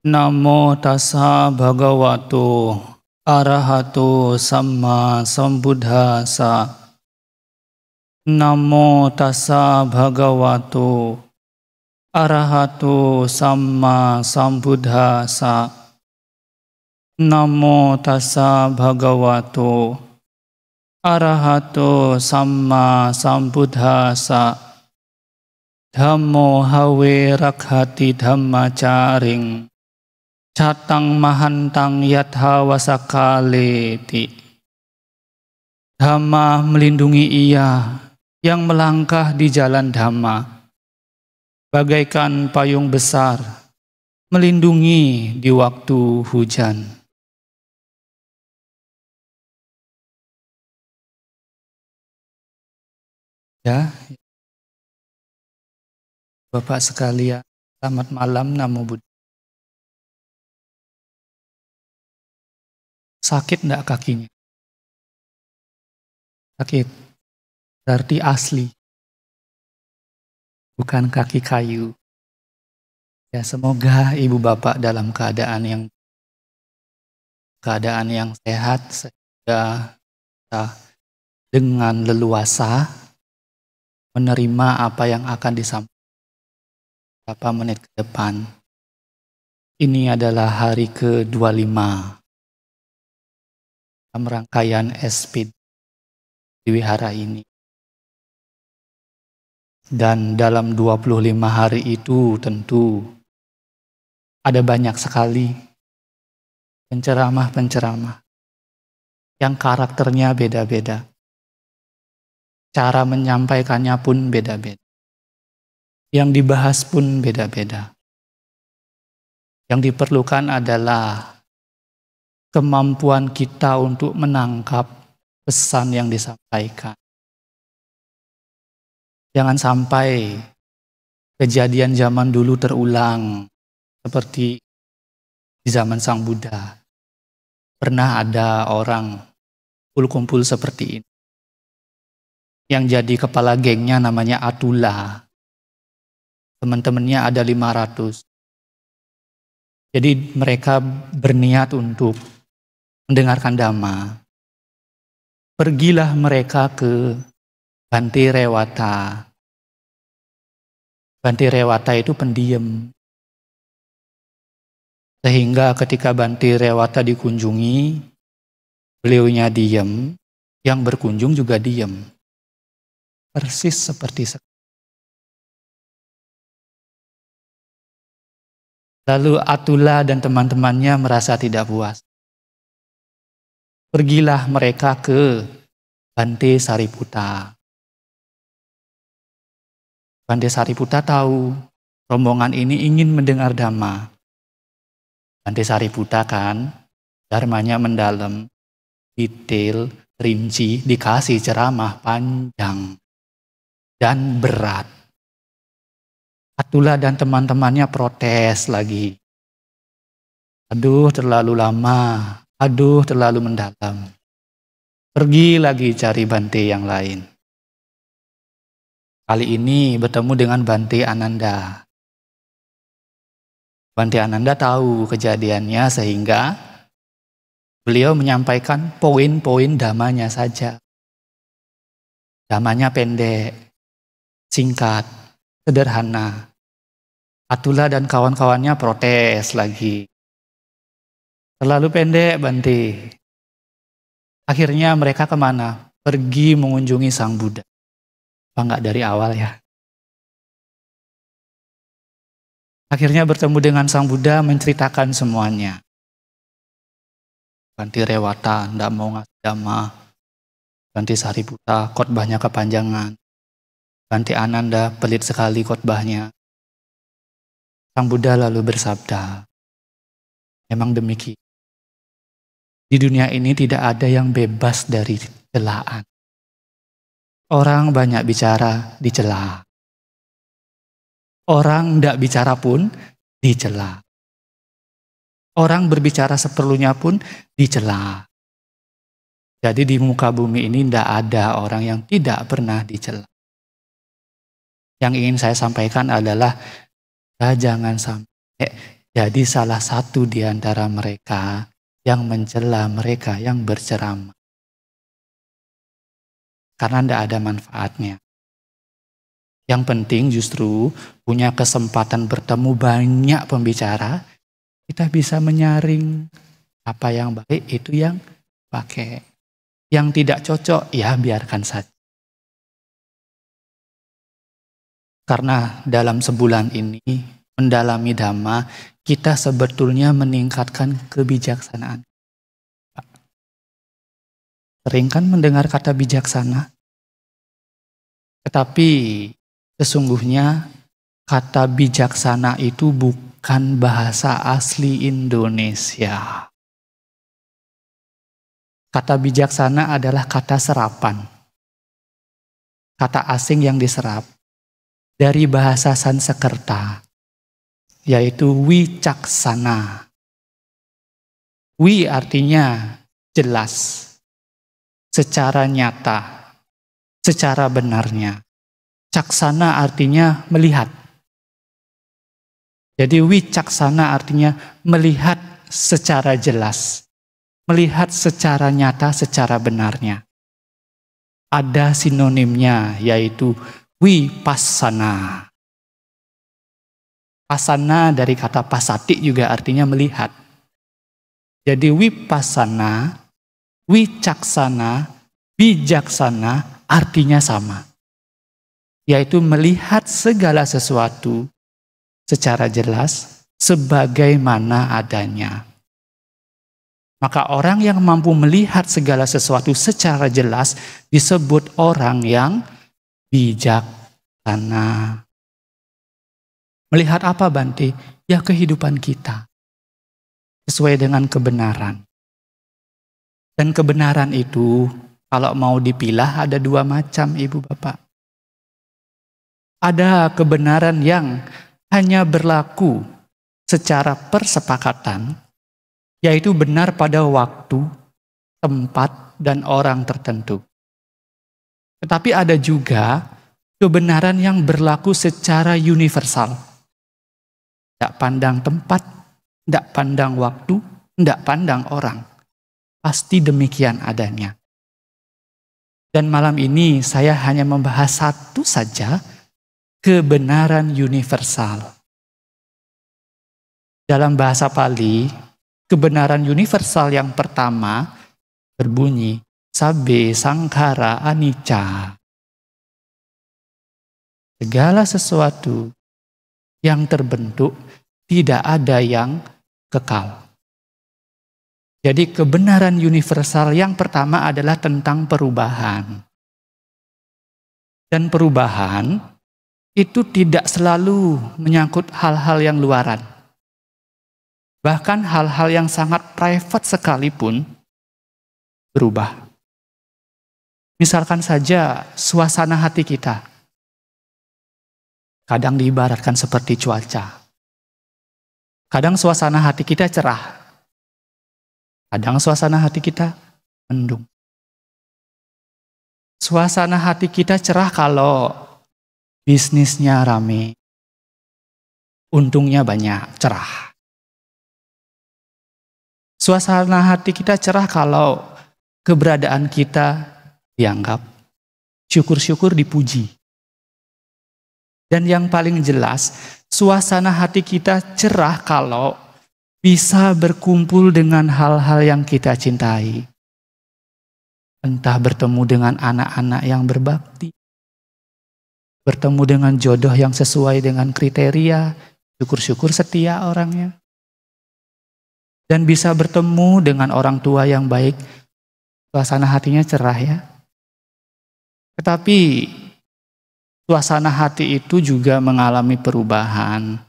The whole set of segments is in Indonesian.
Namo tassa bhagavato arahato samma sambuddhassa. Namo tassa bhagavato arahato samma sambuddhassa. Namo tassa bhagavato arahato samma sambuddhassa. Dhammo hawe rakhati dhammacaring. Catang mahantang yatha wasakaleti. Dhamma melindungi ia yang melangkah di jalan Dhamma, bagaikan payung besar melindungi di waktu hujan. Ya, Bapak sekalian, selamat malam. Namo Buddhaya. Sakit enggak kakinya? Sakit. Berarti asli. Bukan kaki kayu. Ya, semoga ibu bapak dalam keadaan yang sehat, sehingga kita dengan leluasa menerima apa yang akan disampaikan beberapa menit ke depan. Ini adalah hari ke-25 dalam rangkaian SP di wihara ini. Dan dalam 25 hari itu tentu ada banyak sekali penceramah-penceramah yang karakternya beda-beda. Cara menyampaikannya pun beda-beda. Yang dibahas pun beda-beda. Yang diperlukan adalah kemampuan kita untuk menangkap pesan yang disampaikan. Jangan sampai kejadian zaman dulu terulang seperti di zaman Sang Buddha. Pernah ada orang kumpul-kumpul seperti ini. Yang jadi kepala gengnya namanya Atula. Teman-temannya ada 500. Jadi mereka berniat untuk mendengarkan Dhamma. Pergilah mereka ke Bante Rewata. Bante Rewata itu pendiam. Sehingga ketika Bante Rewata dikunjungi, beliaunya diam, yang berkunjung juga diam. Persis seperti sekarang. Lalu Atula dan teman-temannya merasa tidak puas. Pergilah mereka ke Bante Sariputta. Bante Sariputta tahu rombongan ini ingin mendengar Dhamma. Bante Sariputta kan dharmanya mendalam, detail, rinci, dikasih ceramah panjang dan berat. Atula dan teman-temannya protes lagi. Aduh, terlalu lama. Aduh, terlalu mendalam. Pergi lagi cari Bante yang lain. Kali ini bertemu dengan Bante Ananda. Bante Ananda tahu kejadiannya sehingga beliau menyampaikan poin-poin Dhammanya saja. Dhammanya pendek, singkat, sederhana. Atula dan kawan-kawannya protes lagi. Terlalu pendek Bante. Akhirnya mereka kemana? Pergi mengunjungi Sang Buddha. Apa enggak dari awal ya? Akhirnya bertemu dengan Sang Buddha menceritakan semuanya. Bante Rewata enggak mau ngasih Dhamma. Bante Sariputta khotbahnya kepanjangan. Bante Ananda pelit sekali khotbahnya. Sang Buddha lalu bersabda, memang demikian. Di dunia ini tidak ada yang bebas dari celaan. Orang banyak bicara dicela. Orang tidak bicara pun dicela. Orang berbicara seperlunya pun dicela. Jadi di muka bumi ini tidak ada orang yang tidak pernah dicela. Yang ingin saya sampaikan adalah jangan sampai jadi salah satu di antara mereka yang mencela mereka yang berceramah. Karena tidak ada manfaatnya. Yang penting justru punya kesempatan bertemu banyak pembicara, kita bisa menyaring apa yang baik itu yang pakai. Yang tidak cocok ya biarkan saja. Karena dalam sebulan ini mendalami Dhamma, kita sebetulnya meningkatkan kebijaksanaan. Sering kan mendengar kata bijaksana? Tetapi sesungguhnya kata bijaksana itu bukan bahasa asli Indonesia. Kata bijaksana adalah kata serapan. Kata asing yang diserap dari bahasa Sanskerta, yaitu wicaksana. Wi artinya jelas, secara nyata, secara benarnya. Caksana artinya melihat. Jadi wicaksana artinya melihat secara jelas. Melihat secara nyata, secara benarnya. Ada sinonimnya, yaitu vipassana. Pasana dari kata pasati juga artinya melihat. Jadi vipassana, wicaksana, bijaksana artinya sama. Yaitu melihat segala sesuatu secara jelas, sebagaimana adanya. Maka orang yang mampu melihat segala sesuatu secara jelas disebut orang yang bijaksana. Melihat apa Bante? Ya kehidupan kita. Sesuai dengan kebenaran. Dan kebenaran itu kalau mau dipilah ada dua macam Ibu Bapak. Ada kebenaran yang hanya berlaku secara persepakatan, yaitu benar pada waktu, tempat, dan orang tertentu. Tetapi ada juga kebenaran yang berlaku secara universal. Tidak pandang tempat, tidak pandang waktu, tidak pandang orang. Pasti demikian adanya. Dan malam ini saya hanya membahas satu saja, kebenaran universal. Dalam bahasa Pali, kebenaran universal yang pertama berbunyi sabbe sangkhara anicca. Segala sesuatu yang terbentuk tidak ada yang kekal. Jadi kebenaran universal yang pertama adalah tentang perubahan. Dan perubahan itu tidak selalu menyangkut hal-hal yang luaran. Bahkan hal-hal yang sangat private sekalipun berubah. Misalkan saja suasana hati kita. Kadang diibaratkan seperti cuaca. Kadang suasana hati kita cerah. Kadang suasana hati kita mendung. Suasana hati kita cerah kalau bisnisnya rame. Untungnya banyak, cerah. Suasana hati kita cerah kalau keberadaan kita dianggap, syukur-syukur dipuji. Dan yang paling jelas, suasana hati kita cerah kalau bisa berkumpul dengan hal-hal yang kita cintai. Entah bertemu dengan anak-anak yang berbakti, bertemu dengan jodoh yang sesuai dengan kriteria, syukur-syukur setia orangnya. Dan bisa bertemu dengan orang tua yang baik, suasana hatinya cerah ya. Tetapi suasana hati itu juga mengalami perubahan,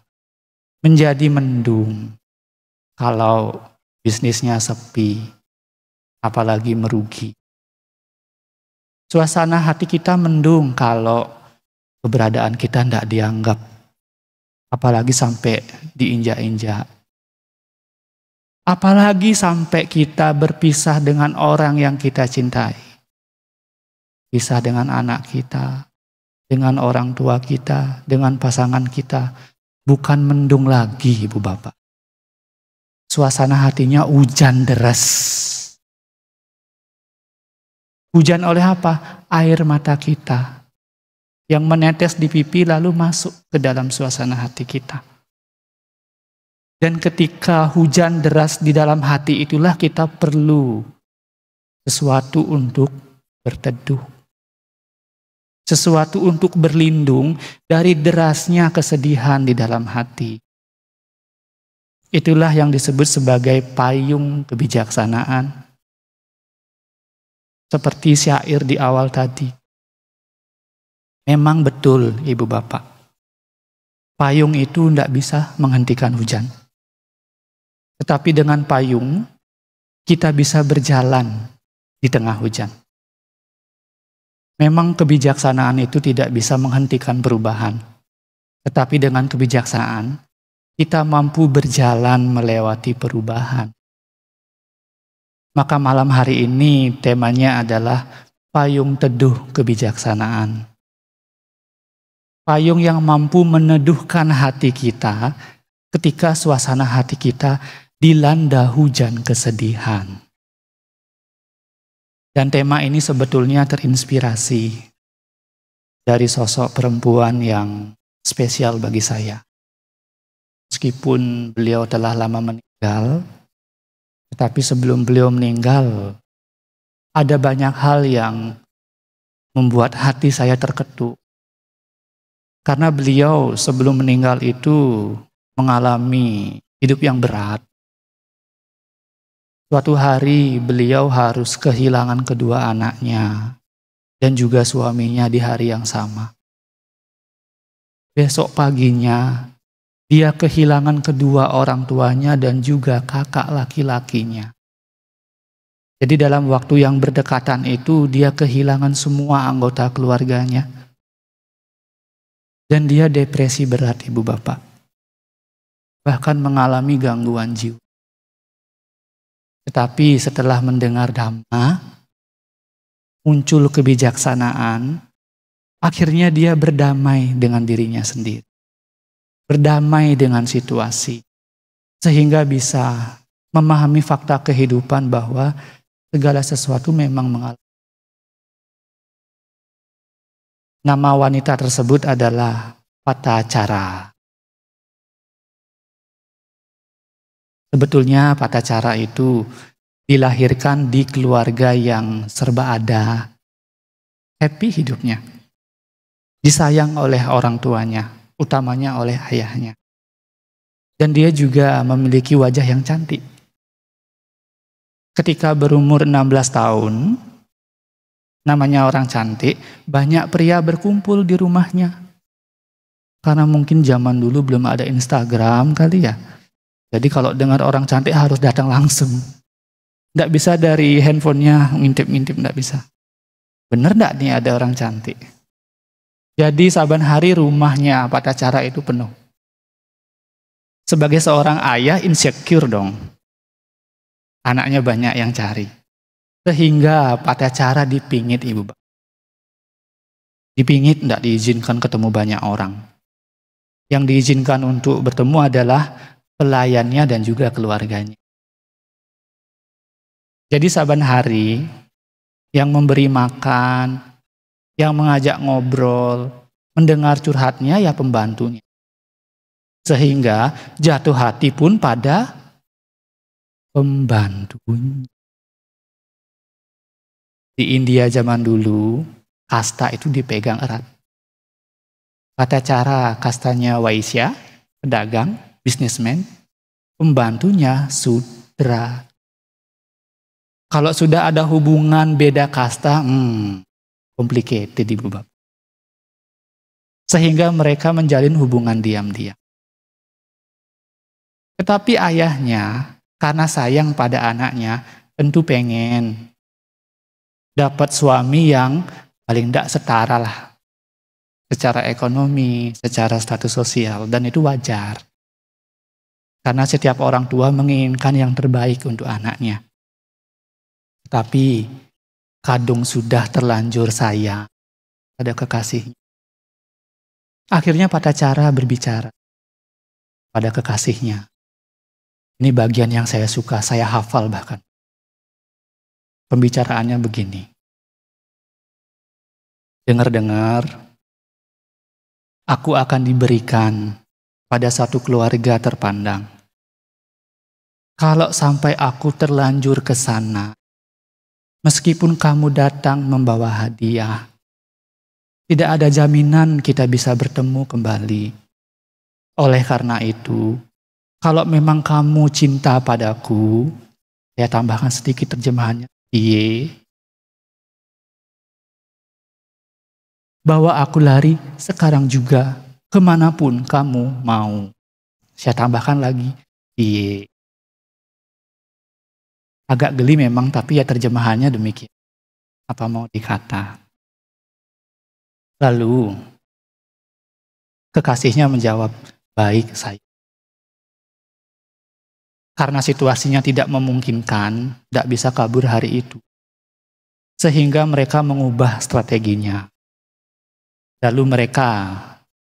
menjadi mendung kalau bisnisnya sepi, apalagi merugi. Suasana hati kita mendung kalau keberadaan kita tidak dianggap, apalagi sampai diinjak-injak. Apalagi sampai kita berpisah dengan orang yang kita cintai. Pisah dengan anak kita, dengan orang tua kita, dengan pasangan kita. Bukan mendung lagi, Ibu Bapak. Suasana hatinya hujan deras. Hujan oleh apa? Air mata kita yang menetes di pipi lalu masuk ke dalam suasana hati kita. Dan ketika hujan deras di dalam hati itulah kita perlu sesuatu untuk berteduh. Sesuatu untuk berlindung dari derasnya kesedihan di dalam hati. Itulah yang disebut sebagai payung kebijaksanaan. Seperti syair di awal tadi. Memang betul, Ibu Bapak. Payung itu tidak bisa menghentikan hujan. Tetapi dengan payung, kita bisa berjalan di tengah hujan. Memang kebijaksanaan itu tidak bisa menghentikan perubahan. Tetapi dengan kebijaksanaan, kita mampu berjalan melewati perubahan. Maka malam hari ini temanya adalah payung teduh kebijaksanaan. Payung yang mampu meneduhkan hati kita ketika suasana hati kita dilanda hujan kesedihan. Dan tema ini sebetulnya terinspirasi dari sosok perempuan yang spesial bagi saya. Meskipun beliau telah lama meninggal, tetapi sebelum beliau meninggal, ada banyak hal yang membuat hati saya terketuk. Karena beliau sebelum meninggal itu mengalami hidup yang berat. Suatu hari beliau harus kehilangan kedua anaknya dan juga suaminya di hari yang sama. Besok paginya dia kehilangan kedua orang tuanya dan juga kakak laki-lakinya. Jadi dalam waktu yang berdekatan itu dia kehilangan semua anggota keluarganya. Dan dia depresi berat, Ibu Bapak. Bahkan mengalami gangguan jiwa. Tetapi setelah mendengar dhamma, muncul kebijaksanaan, akhirnya dia berdamai dengan dirinya sendiri. Berdamai dengan situasi. Sehingga bisa memahami fakta kehidupan bahwa segala sesuatu memang mengalami. Nama wanita tersebut adalah Patacara. Sebetulnya Patacara itu dilahirkan di keluarga yang serba ada. Happy hidupnya. Disayang oleh orang tuanya, utamanya oleh ayahnya. Dan dia juga memiliki wajah yang cantik. Ketika berumur 16 tahun, namanya orang cantik, banyak pria berkumpul di rumahnya. Karena mungkin zaman dulu belum ada Instagram kali ya. Jadi kalau dengar orang cantik harus datang langsung. Tidak bisa dari handphonenya ngintip-ngintip, tidak bisa. Bener tidak nih ada orang cantik? Jadi saban hari rumahnya Patacara itu penuh. Sebagai seorang ayah insecure dong. Anaknya banyak yang cari. Sehingga Patacara dipingit, Ibu Bapak. Dipingit tidak diizinkan ketemu banyak orang. Yang diizinkan untuk bertemu adalah pelayannya dan juga keluarganya. Jadi saban hari yang memberi makan, yang mengajak ngobrol, mendengar curhatnya ya pembantunya. Sehingga jatuh hati pun pada pembantunya. Di India zaman dulu, kasta itu dipegang erat. Patacara kastanya Waisya, pedagang, bisnismen, pembantunya sudra. Kalau sudah ada hubungan beda kasta, complicated, Ibu Bapak. Sehingga mereka menjalin hubungan diam-diam. Tetapi ayahnya, karena sayang pada anaknya, tentu pengen dapat suami yang paling tidak setara lah. Secara ekonomi, secara status sosial, dan itu wajar. Karena setiap orang tua menginginkan yang terbaik untuk anaknya. Tapi kadung sudah terlanjur sayang pada kekasihnya. Akhirnya pada cara berbicara pada kekasihnya. Ini bagian yang saya suka, saya hafal bahkan. Pembicaraannya begini. Dengar-dengar, aku akan diberikan pada satu keluarga terpandang. Kalau sampai aku terlanjur ke sana, meskipun kamu datang membawa hadiah, tidak ada jaminan kita bisa bertemu kembali. Oleh karena itu, kalau memang kamu cinta padaku, saya tambahkan sedikit terjemahannya. Bawa aku lari sekarang juga kemanapun kamu mau. Saya tambahkan lagi. Agak geli memang, tapi ya terjemahannya demikian. Apa mau dikata? Lalu, kekasihnya menjawab, baik saya. Karena situasinya tidak memungkinkan, tidak bisa kabur hari itu. Sehingga mereka mengubah strateginya. Lalu mereka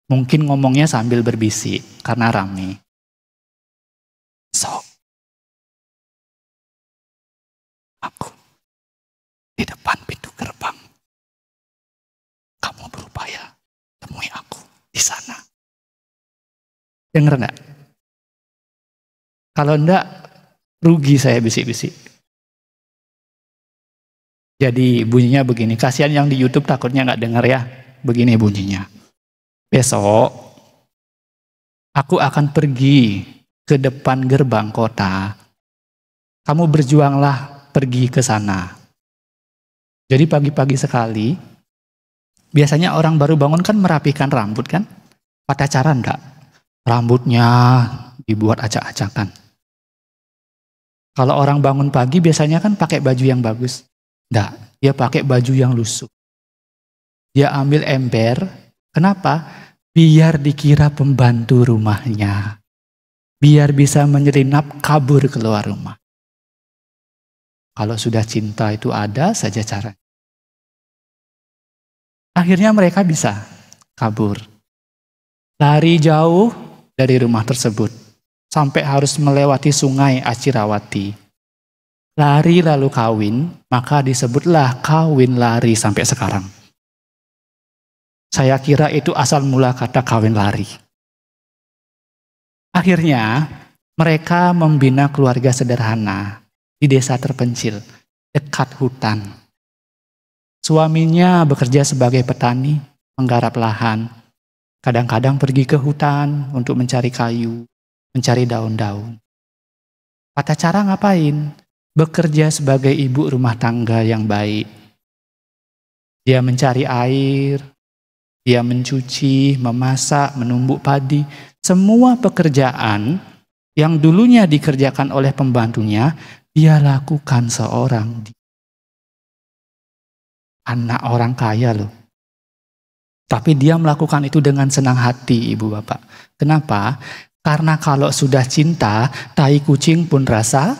mungkin ngomongnya sambil berbisik, karena rame. Aku di depan pintu gerbang. Kamu berupaya temui aku di sana. Dengar enggak? Kalau enggak, rugi saya bisik-bisik. Jadi bunyinya begini. Kasihan yang di YouTube takutnya enggak dengar ya. Begini bunyinya. Besok, aku akan pergi ke depan gerbang kota. Kamu berjuanglah pergi ke sana. Jadi pagi-pagi sekali, biasanya orang baru bangun kan merapikan rambut kan? Pacaran enggak? Rambutnya dibuat acak-acakan. Kalau orang bangun pagi biasanya kan pakai baju yang bagus. Enggak, dia pakai baju yang lusuh. Dia ambil ember, kenapa? Biar dikira pembantu rumahnya. Biar bisa menyelinap kabur keluar rumah. Kalau sudah cinta itu ada saja cara. Akhirnya mereka bisa kabur. Lari jauh dari rumah tersebut. Sampai harus melewati sungai Acirawati. Lari lalu kawin, maka disebutlah kawin lari sampai sekarang. Saya kira itu asal mula kata kawin lari. Akhirnya mereka membina keluarga sederhana di desa terpencil, dekat hutan. Suaminya bekerja sebagai petani, menggarap lahan. Kadang-kadang pergi ke hutan untuk mencari kayu, mencari daun-daun. Kata cara ngapain? Bekerja sebagai ibu rumah tangga yang baik. Dia mencari air, dia mencuci, memasak, menumbuk padi. Semua pekerjaan yang dulunya dikerjakan oleh pembantunya, dia lakukan seorang anak orang kaya loh. Tapi dia melakukan itu dengan senang hati, ibu bapak. Kenapa? Karena kalau sudah cinta, tai kucing pun rasa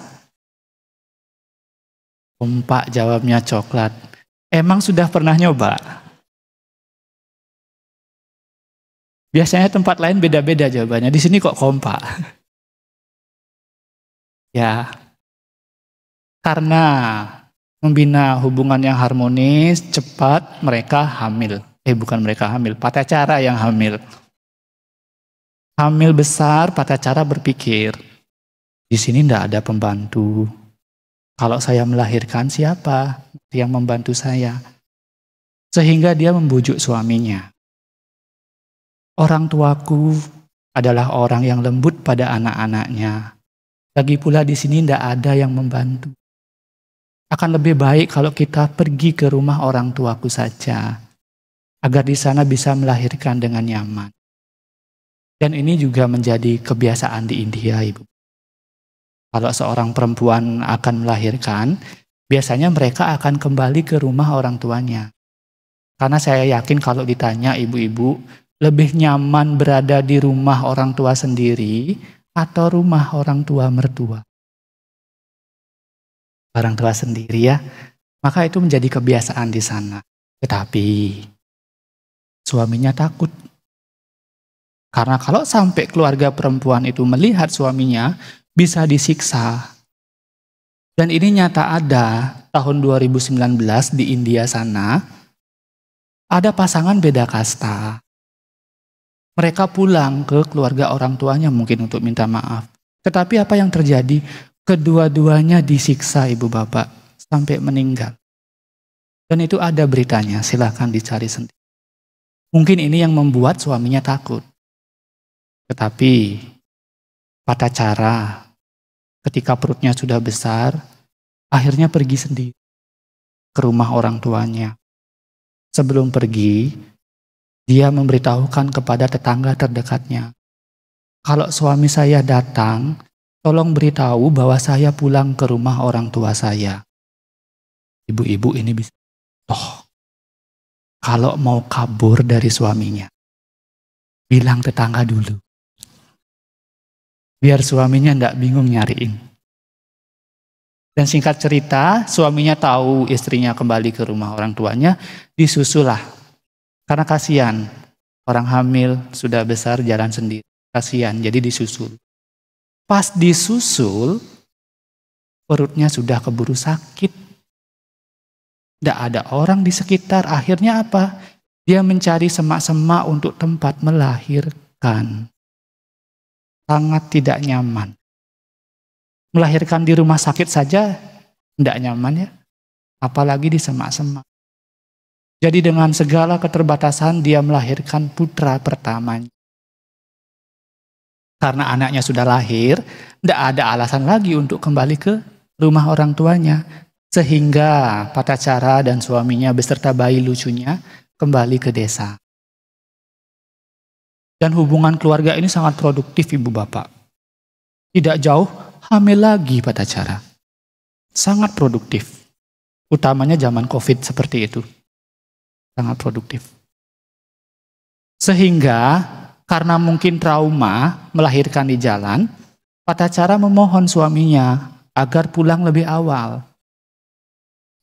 kompak, jawabnya coklat. Emang sudah pernah nyoba? Biasanya tempat lain beda-beda jawabannya. Di sini kok kompak. Ya, karena membina hubungan yang harmonis, cepat mereka hamil. Bukan mereka hamil, pacaran yang hamil. Hamil besar, pacaran berpikir, di sini tidak ada pembantu. Kalau saya melahirkan siapa yang membantu saya? Sehingga dia membujuk suaminya. Orang tuaku adalah orang yang lembut pada anak-anaknya. Lagi pula di sini tidak ada yang membantu. Akan lebih baik kalau kita pergi ke rumah orang tuaku saja, agar di sana bisa melahirkan dengan nyaman. Dan ini juga menjadi kebiasaan di India, Ibu. Kalau seorang perempuan akan melahirkan, biasanya mereka akan kembali ke rumah orang tuanya. Karena saya yakin kalau ditanya ibu-ibu, lebih nyaman berada di rumah orang tua sendiri atau rumah orang tua mertua. Orang tua sendiri ya, maka itu menjadi kebiasaan di sana. Tetapi suaminya takut. Karena kalau sampai keluarga perempuan itu melihat suaminya, bisa disiksa. Dan ini nyata ada tahun 2019 di India sana, ada pasangan beda kasta. Mereka pulang ke keluarga orang tuanya mungkin untuk minta maaf. Tetapi apa yang terjadi? Kedua-duanya disiksa ibu bapak sampai meninggal. Dan itu ada beritanya, silahkan dicari sendiri. Mungkin ini yang membuat suaminya takut. Tetapi pada cara ketika perutnya sudah besar, akhirnya pergi sendiri ke rumah orang tuanya. Sebelum pergi, dia memberitahukan kepada tetangga terdekatnya, kalau suami saya datang, tolong beritahu bahwa saya pulang ke rumah orang tua saya. Ibu-ibu ini bisa, kalau mau kabur dari suaminya, bilang tetangga dulu. Biar suaminya enggak bingung nyariin. Dan singkat cerita, suaminya tahu istrinya kembali ke rumah orang tuanya, disusulah. Karena kasihan, orang hamil sudah besar jalan sendiri. Kasihan, jadi disusul. Pas disusul, perutnya sudah keburu sakit. Tidak ada orang di sekitar, akhirnya apa? Dia mencari semak-semak untuk tempat melahirkan. Sangat tidak nyaman. Melahirkan di rumah sakit saja tidak nyaman ya. Apalagi di semak-semak. Jadi dengan segala keterbatasan dia melahirkan putra pertamanya. Karena anaknya sudah lahir, tidak ada alasan lagi untuk kembali ke rumah orang tuanya. Sehingga Patacara dan suaminya beserta bayi lucunya kembali ke desa. Dan hubungan keluarga ini sangat produktif ibu bapak. Tidak jauh, hamil lagi Patacara. Sangat produktif. Utamanya zaman COVID seperti itu. Sangat produktif. Sehingga karena mungkin trauma melahirkan di jalan, Patacara memohon suaminya agar pulang lebih awal.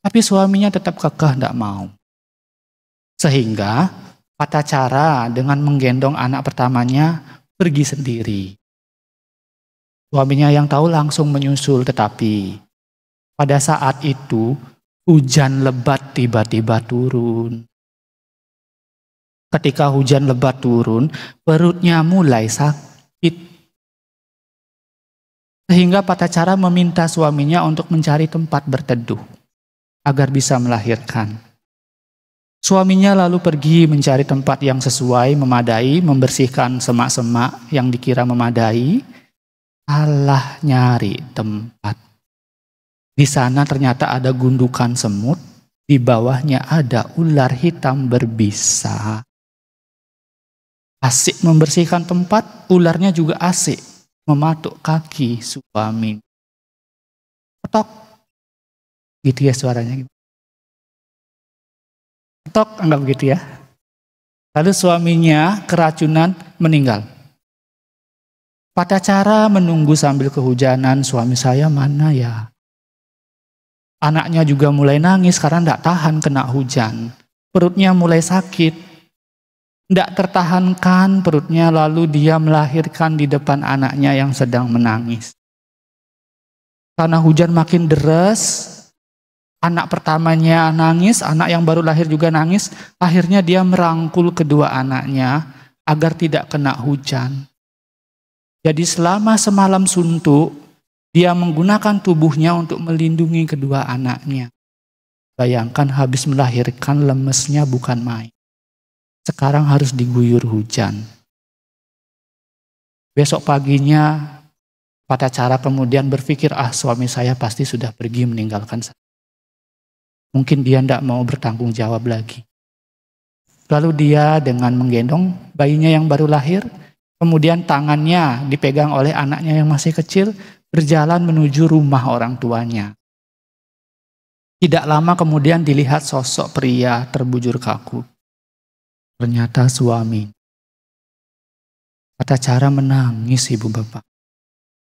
Tapi suaminya tetap kekeh tidak mau. Sehingga Patacara dengan menggendong anak pertamanya pergi sendiri. Suaminya yang tahu langsung menyusul, tetapi pada saat itu hujan lebat tiba-tiba turun. Ketika hujan lebat turun, perutnya mulai sakit. Sehingga Patacara meminta suaminya untuk mencari tempat berteduh agar bisa melahirkan. Suaminya lalu pergi mencari tempat yang sesuai, memadai, membersihkan semak-semak yang dikira memadai. Salah nyari tempat. Di sana ternyata ada gundukan semut, di bawahnya ada ular hitam berbisa. Asik membersihkan tempat, ularnya juga asik mematuk kaki suami. Petok. Gitu ya suaranya. Petok, anggap begitu ya. Lalu suaminya keracunan meninggal. Patacara menunggu sambil kehujanan, suami saya mana ya? Anaknya juga mulai nangis karena tidak tahan kena hujan. Perutnya mulai sakit. Tidak tertahankan perutnya, lalu dia melahirkan di depan anaknya yang sedang menangis. Karena hujan makin deras, anak pertamanya nangis, anak yang baru lahir juga nangis. Akhirnya dia merangkul kedua anaknya agar tidak kena hujan. Jadi selama semalam suntuk, dia menggunakan tubuhnya untuk melindungi kedua anaknya. Bayangkan habis melahirkan lemesnya bukan main. Sekarang harus diguyur hujan. Besok paginya Patacara kemudian berpikir, suami saya pasti sudah pergi meninggalkan saya. Mungkin dia tidak mau bertanggung jawab lagi. Lalu dia dengan menggendong bayinya yang baru lahir, kemudian tangannya dipegang oleh anaknya yang masih kecil, berjalan menuju rumah orang tuanya. Tidak lama kemudian dilihat sosok pria terbujur kaku. Ternyata suami. Patacara menangis ibu bapak.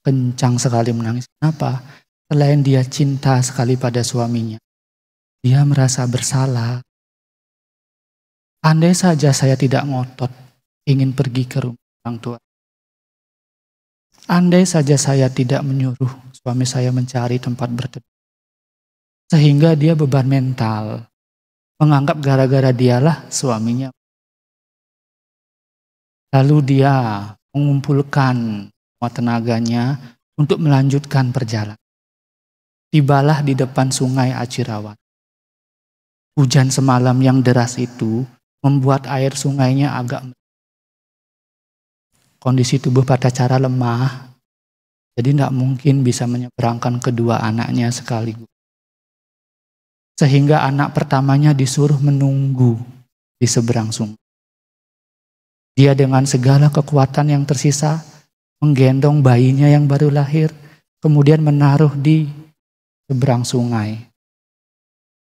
kencang sekali menangis. Kenapa? Selain dia cinta sekali pada suaminya, dia merasa bersalah. Andai saja saya tidak ngotot ingin pergi ke rumah orang tua. Andai saja saya tidak menyuruh suami saya mencari tempat berteduh. Sehingga dia beban mental. Menganggap gara-gara dialah suaminya. Lalu dia mengumpulkan semua tenaganya untuk melanjutkan perjalanan. Tibalah di depan sungai Acirawan. Hujan semalam yang deras itu membuat air sungainya agak kondisi tubuh Patacara lemah, jadi tidak mungkin bisa menyeberangkan kedua anaknya sekaligus. Sehingga anak pertamanya disuruh menunggu di seberang sungai. Dia dengan segala kekuatan yang tersisa menggendong bayinya yang baru lahir, kemudian menaruh di seberang sungai.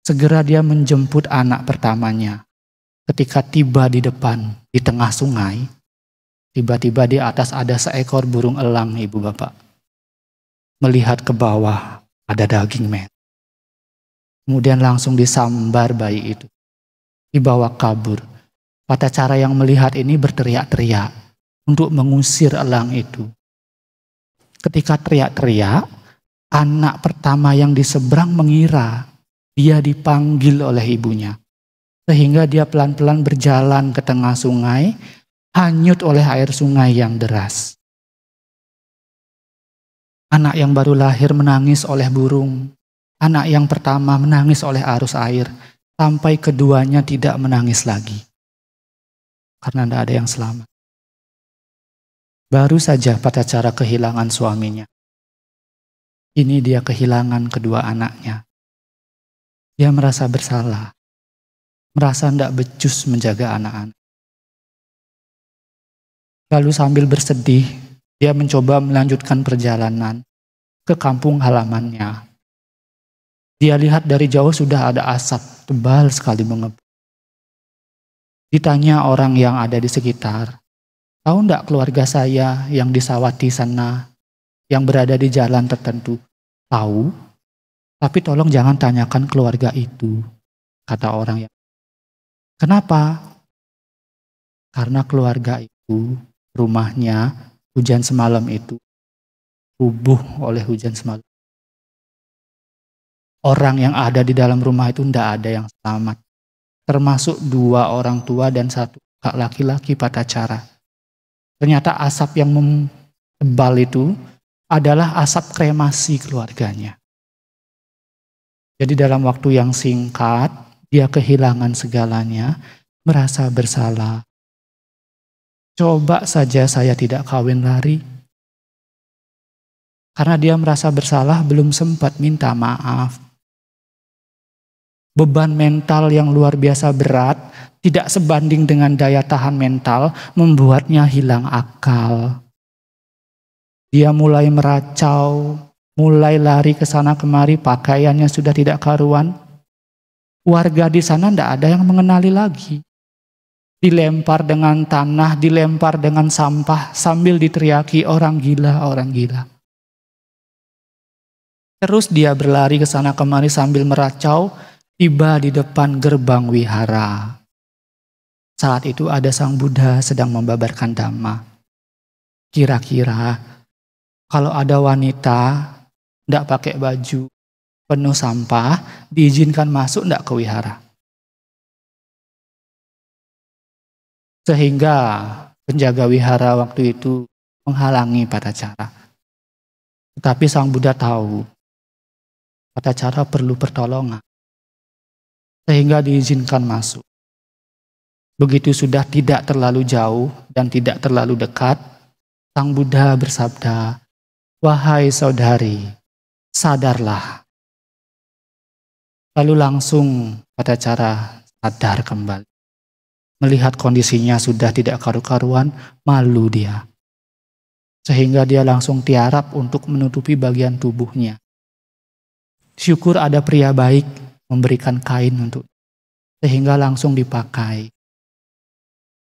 Segera dia menjemput anak pertamanya. Ketika tiba di depan, di tengah sungai, tiba-tiba di atas ada seekor burung elang, ibu bapak. Melihat ke bawah, ada daging merah. Kemudian langsung disambar bayi itu. Dibawa kabur. Patacara yang melihat ini berteriak-teriak untuk mengusir elang itu. Ketika teriak-teriak, anak pertama yang di seberang mengira dia dipanggil oleh ibunya. Sehingga dia pelan-pelan berjalan ke tengah sungai, hanyut oleh air sungai yang deras. Anak yang baru lahir menangis oleh burung. Anak yang pertama menangis oleh arus air. Sampai keduanya tidak menangis lagi. Karena tidak ada yang selamat. Baru saja Patacara kehilangan suaminya. Ini dia kehilangan kedua anaknya. Dia merasa bersalah. Merasa tidak becus menjaga anak-anak. Lalu sambil bersedih, dia mencoba melanjutkan perjalanan ke kampung halamannya. Dia lihat dari jauh sudah ada asap tebal sekali mengepul. Ditanya orang yang ada di sekitar, tahu enggak keluarga saya yang di Sawati sana, yang berada di jalan tertentu? Tahu, tapi tolong jangan tanyakan keluarga itu, kata orang yang. Kenapa? Karena keluarga itu, rumahnya, hujan semalam itu, rubuh oleh hujan semalam. Orang yang ada di dalam rumah itu tidak ada yang selamat. Termasuk 2 orang tua dan 1 kakak laki-laki Patacara. Ternyata asap yang tebal itu adalah asap kremasi keluarganya. Jadi dalam waktu yang singkat, dia kehilangan segalanya, merasa bersalah. Coba saja saya tidak kawin lari. Karena dia merasa bersalah belum sempat minta maaf. Beban mental yang luar biasa berat, tidak sebanding dengan daya tahan mental, membuatnya hilang akal. Dia mulai meracau, mulai lari ke sana kemari, pakaiannya sudah tidak karuan. Warga di sana tidak ada yang mengenali lagi. Dilempar dengan tanah, dilempar dengan sampah, sambil diteriaki orang gila, orang gila. Terus dia berlari ke sana kemari sambil meracau, tiba di depan gerbang wihara. Saat itu ada Sang Buddha sedang membabarkan dhamma. Kira-kira kalau ada wanita tidak pakai baju, penuh sampah, diizinkan masuk tidak ke wihara? Sehingga penjaga wihara waktu itu menghalangi Patacara. Tetapi Sang Buddha tahu Patacara perlu pertolongan. Sehingga diizinkan masuk. Begitu sudah tidak terlalu jauh dan tidak terlalu dekat, Sang Buddha bersabda, "Wahai saudari, sadarlah." Lalu langsung Patacara sadar kembali. Melihat kondisinya sudah tidak karu-karuan, malu dia. Sehingga dia langsung tiarap untuk menutupi bagian tubuhnya. Syukur ada pria baik memberikan kain untuk, sehingga langsung dipakai.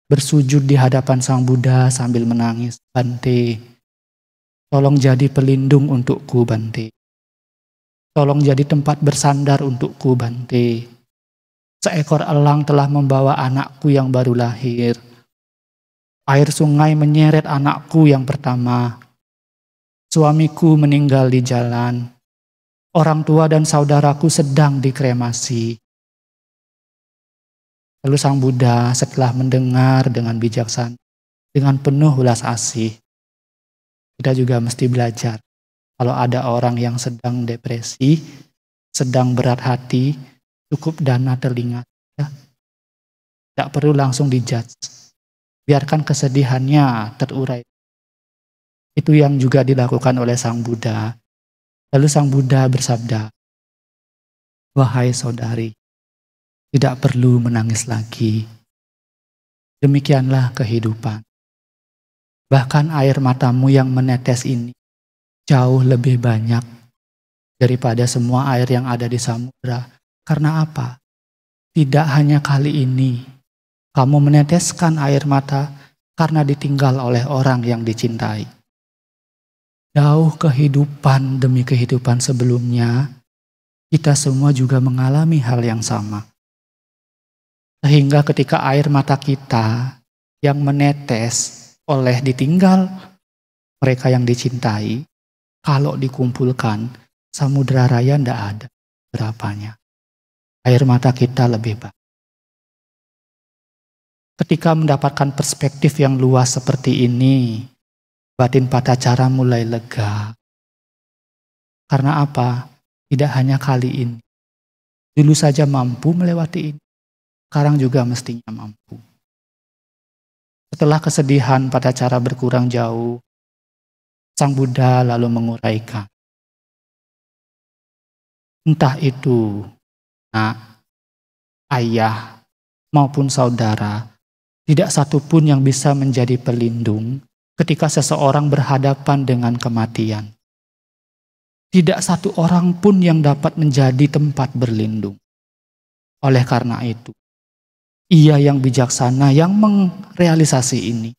Bersujud di hadapan Sang Buddha sambil menangis, "Bante, Tolong jadi pelindung untukku, Bante. Tolong jadi tempat bersandar untukku, Bante. Seekor elang telah membawa anakku yang baru lahir. Air sungai menyeret anakku yang pertama. Suamiku meninggal di jalan. Orang tua dan saudaraku sedang dikremasi. Lalu Sang Buddha setelah mendengar dengan bijaksana, dengan penuh welas asih, kita juga mesti belajar. Kalau ada orang yang sedang depresi, sedang berat hati, cukup dana telinga. Ya. Tidak perlu langsung dijudge. Biarkan kesedihannya terurai. Itu yang juga dilakukan oleh Sang Buddha. Lalu Sang Buddha bersabda, "Wahai saudari, tidak perlu menangis lagi. Demikianlah kehidupan. Bahkan air matamu yang menetes ini jauh lebih banyak daripada semua air yang ada di samudra. Karena apa? Tidak hanya kali ini kamu meneteskan air mata karena ditinggal oleh orang yang dicintai. Jauh kehidupan demi kehidupan sebelumnya, kita semua juga mengalami hal yang sama. Sehingga ketika air mata kita yang menetes oleh ditinggal mereka yang dicintai, kalau dikumpulkan, samudra raya tidak ada berapanya. Air mata kita lebih banyak. Ketika mendapatkan perspektif yang luas seperti ini, batin Patacara mulai lega. Karena apa? Tidak hanya kali ini. Dulu saja mampu melewati ini. Sekarang juga mestinya mampu. Setelah kesedihan Patacara berkurang jauh, Sang Buddha lalu menguraikan. Entah itu ayah maupun saudara, tidak satu pun yang bisa menjadi pelindung ketika seseorang berhadapan dengan kematian. Tidak satu orang pun yang dapat menjadi tempat berlindung. Oleh karena itu, Ia yang bijaksana yang merealisasi ini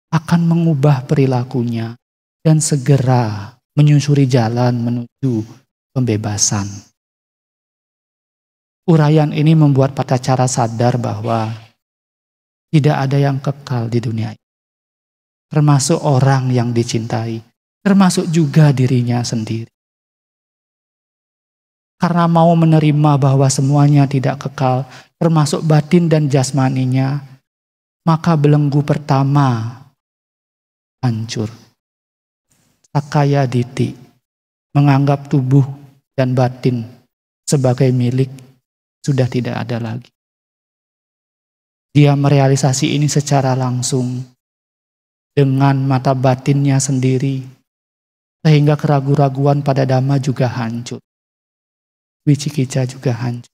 akan mengubah perilakunya dan segera menyusuri jalan menuju pembebasan. Uraian ini membuat Patacara sadar bahwa tidak ada yang kekal di dunia ini. Termasuk orang yang dicintai, termasuk juga dirinya sendiri. Karena mau menerima bahwa semuanya tidak kekal, termasuk batin dan jasmaninya, maka belenggu pertama hancur. Sakaya Diti menganggap tubuh dan batin sebagai milik sudah tidak ada lagi. Dia merealisasi ini secara langsung dengan mata batinnya sendiri, sehingga keraguan-raguan pada Dhamma juga hancur. Wicikica juga hancur.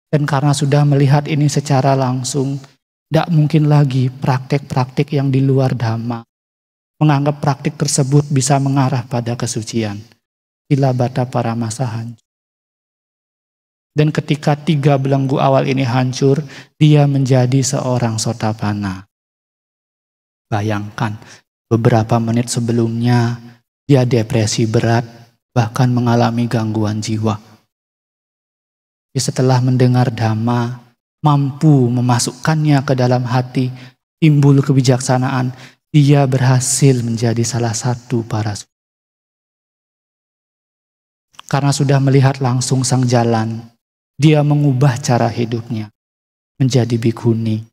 Dan karena sudah melihat ini secara langsung, tidak mungkin lagi praktek-praktek yang di luar Dhamma menganggap praktik tersebut bisa mengarah pada kesucian. Silabata Paramasa hancur. Dan ketika 3 belenggu awal ini hancur, dia menjadi seorang Sotapanna. Bayangkan, beberapa menit sebelumnya dia depresi berat, bahkan mengalami gangguan jiwa. Setelah mendengar Dhamma, mampu memasukkannya ke dalam hati, timbul kebijaksanaan, dia berhasil menjadi salah satu para suci. Karena sudah melihat langsung sang jalan, dia mengubah cara hidupnya menjadi bhikkhuni.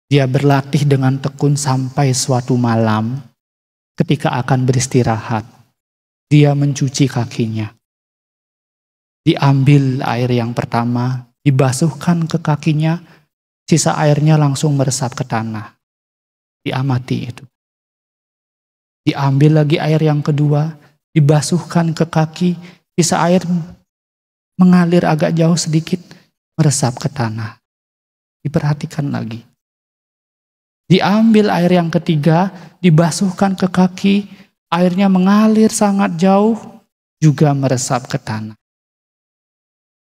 Dia berlatih dengan tekun sampai suatu malam, ketika akan beristirahat, dia mencuci kakinya. Diambil air yang pertama, dibasuhkan ke kakinya, sisa airnya langsung meresap ke tanah. Diamati itu. Diambil lagi air yang kedua, dibasuhkan ke kaki, sisa air mengalir agak jauh sedikit, meresap ke tanah. Diperhatikan lagi. Diambil air yang ketiga, dibasuhkan ke kaki, airnya mengalir sangat jauh, juga meresap ke tanah.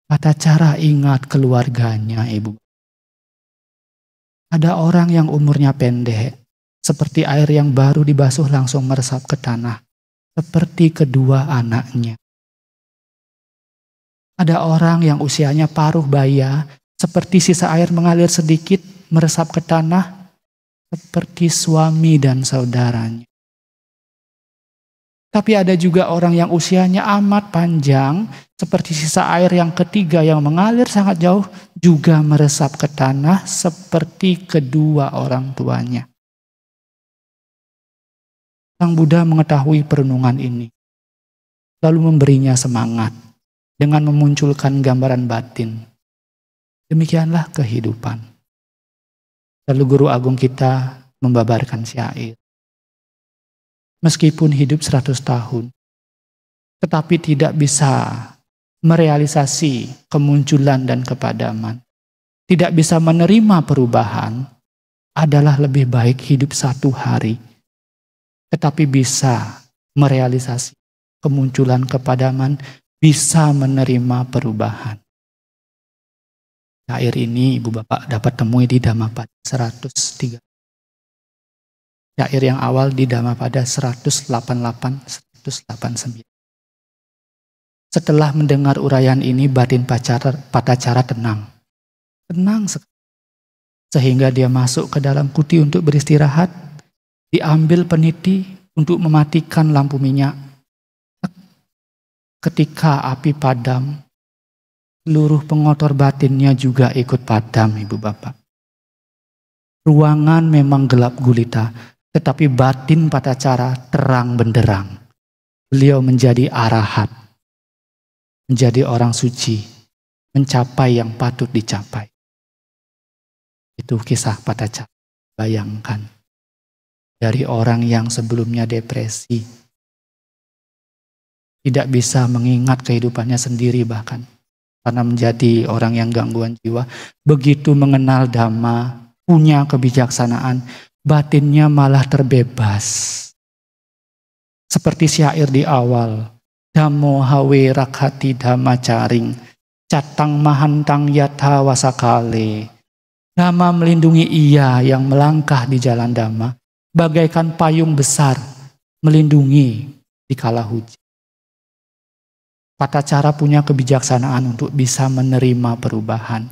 Patacara ingat keluarganya, Ibu. Ada orang yang umurnya pendek, seperti air yang baru dibasuh langsung meresap ke tanah, seperti kedua anaknya. Ada orang yang usianya paruh baya, seperti sisa air mengalir sedikit, meresap ke tanah, seperti suami dan saudaranya. Tapi ada juga orang yang usianya amat panjang, seperti sisa air yang ketiga yang mengalir sangat jauh, juga meresap ke tanah, seperti kedua orang tuanya. Sang Buddha mengetahui perenungan ini, lalu memberinya semangat dengan memunculkan gambaran batin. Demikianlah kehidupan. Lalu guru agung kita membabarkan syair. Meskipun hidup 100 tahun, tetapi tidak bisa merealisasi kemunculan dan kepadaman, tidak bisa menerima perubahan, adalah lebih baik hidup 1 hari, tetapi bisa merealisasi kemunculan kepadaman, bisa menerima perubahan. Syair ini Ibu Bapak dapat temui di Dhammapada 103. Syair yang awal di Dhammapada 188-189. Setelah mendengar uraian ini, batin Patacara tenang. Tenang sekali. Sehingga dia masuk ke dalam kuti untuk beristirahat, diambil peniti untuk mematikan lampu minyak. Ketika api padam, seluruh pengotor batinnya juga ikut padam, Ibu Bapak. Ruangan memang gelap gulita, tetapi batin Patacara terang benderang. Beliau menjadi arahat, menjadi orang suci, mencapai yang patut dicapai. Itu kisah Patacara. Bayangkan, dari orang yang sebelumnya depresi, tidak bisa mengingat kehidupannya sendiri bahkan, karena menjadi orang yang gangguan jiwa, begitu mengenal Dhamma, punya kebijaksanaan, batinnya malah terbebas. Seperti syair di awal, Dhammo hawe rakhati dhamma caring, catang mahantang yatha wasakale. Dhamma melindungi ia yang melangkah di jalan Dhamma, bagaikan payung besar melindungi di kala hujan. Patacara punya kebijaksanaan untuk bisa menerima perubahan.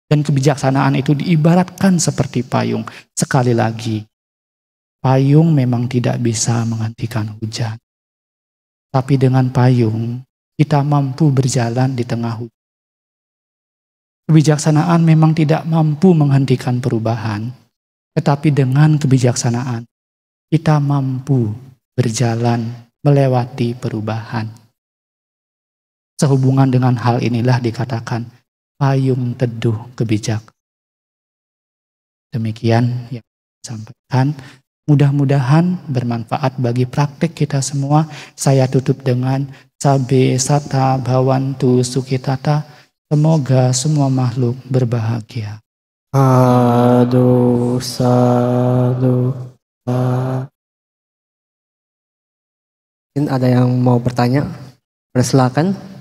Dan kebijaksanaan itu diibaratkan seperti payung. Sekali lagi, payung memang tidak bisa menghentikan hujan. Tapi dengan payung, kita mampu berjalan di tengah hujan. Kebijaksanaan memang tidak mampu menghentikan perubahan. Tetapi dengan kebijaksanaan, kita mampu berjalan melewati perubahan. Sehubungan dengan hal inilah dikatakan payung teduh kebijak. Demikian yang disampaikan. Mudah-mudahan bermanfaat bagi praktik kita semua. Saya tutup dengan Sabbe Satta Bhavantu Sukhitata. Semoga semua makhluk berbahagia. Sadu, sadu, sadu. Mungkin ada yang mau bertanya? Persilakan.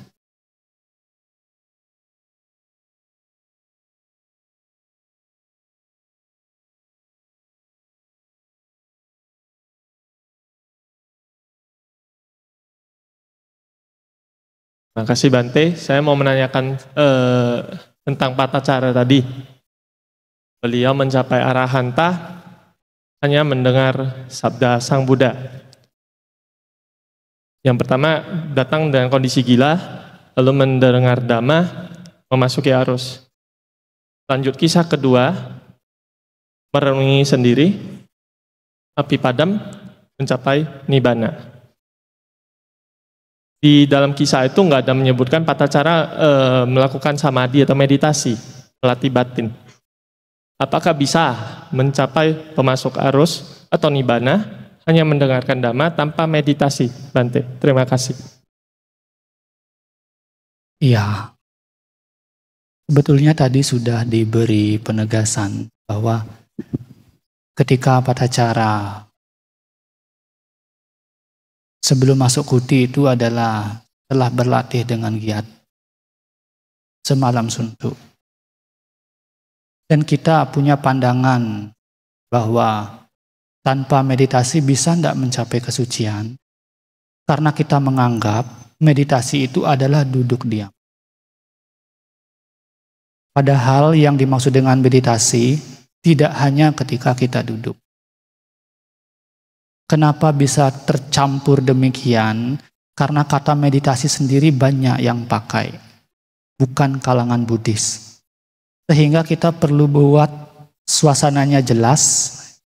Terima kasih Bante. Saya mau menanyakan tentang Patacara tadi. Beliau mencapai arahanta hanya mendengar sabda Sang Buddha. Yang pertama datang dengan kondisi gila, lalu mendengar Dhamma, memasuki arus. Lanjut kisah kedua, merenungi sendiri, api padam, mencapai Nibbana. Di dalam kisah itu nggak ada menyebutkan Patacara melakukan samadhi atau meditasi, melatih batin. Apakah bisa mencapai pemasuk arus atau Nibbana hanya mendengarkan Dhamma tanpa meditasi, Bante? Terima kasih. Iya, sebetulnya tadi sudah diberi penegasan bahwa ketika Patacara sebelum masuk kuti itu adalah telah berlatih dengan giat semalam suntuk. Dan kita punya pandangan bahwa tanpa meditasi bisa tidak mencapai kesucian, karena kita menganggap meditasi itu adalah duduk diam. Padahal yang dimaksud dengan meditasi tidak hanya ketika kita duduk. Kenapa bisa tercampur demikian? Karena kata meditasi sendiri banyak yang pakai, bukan kalangan Buddhis. Sehingga kita perlu buat suasananya jelas.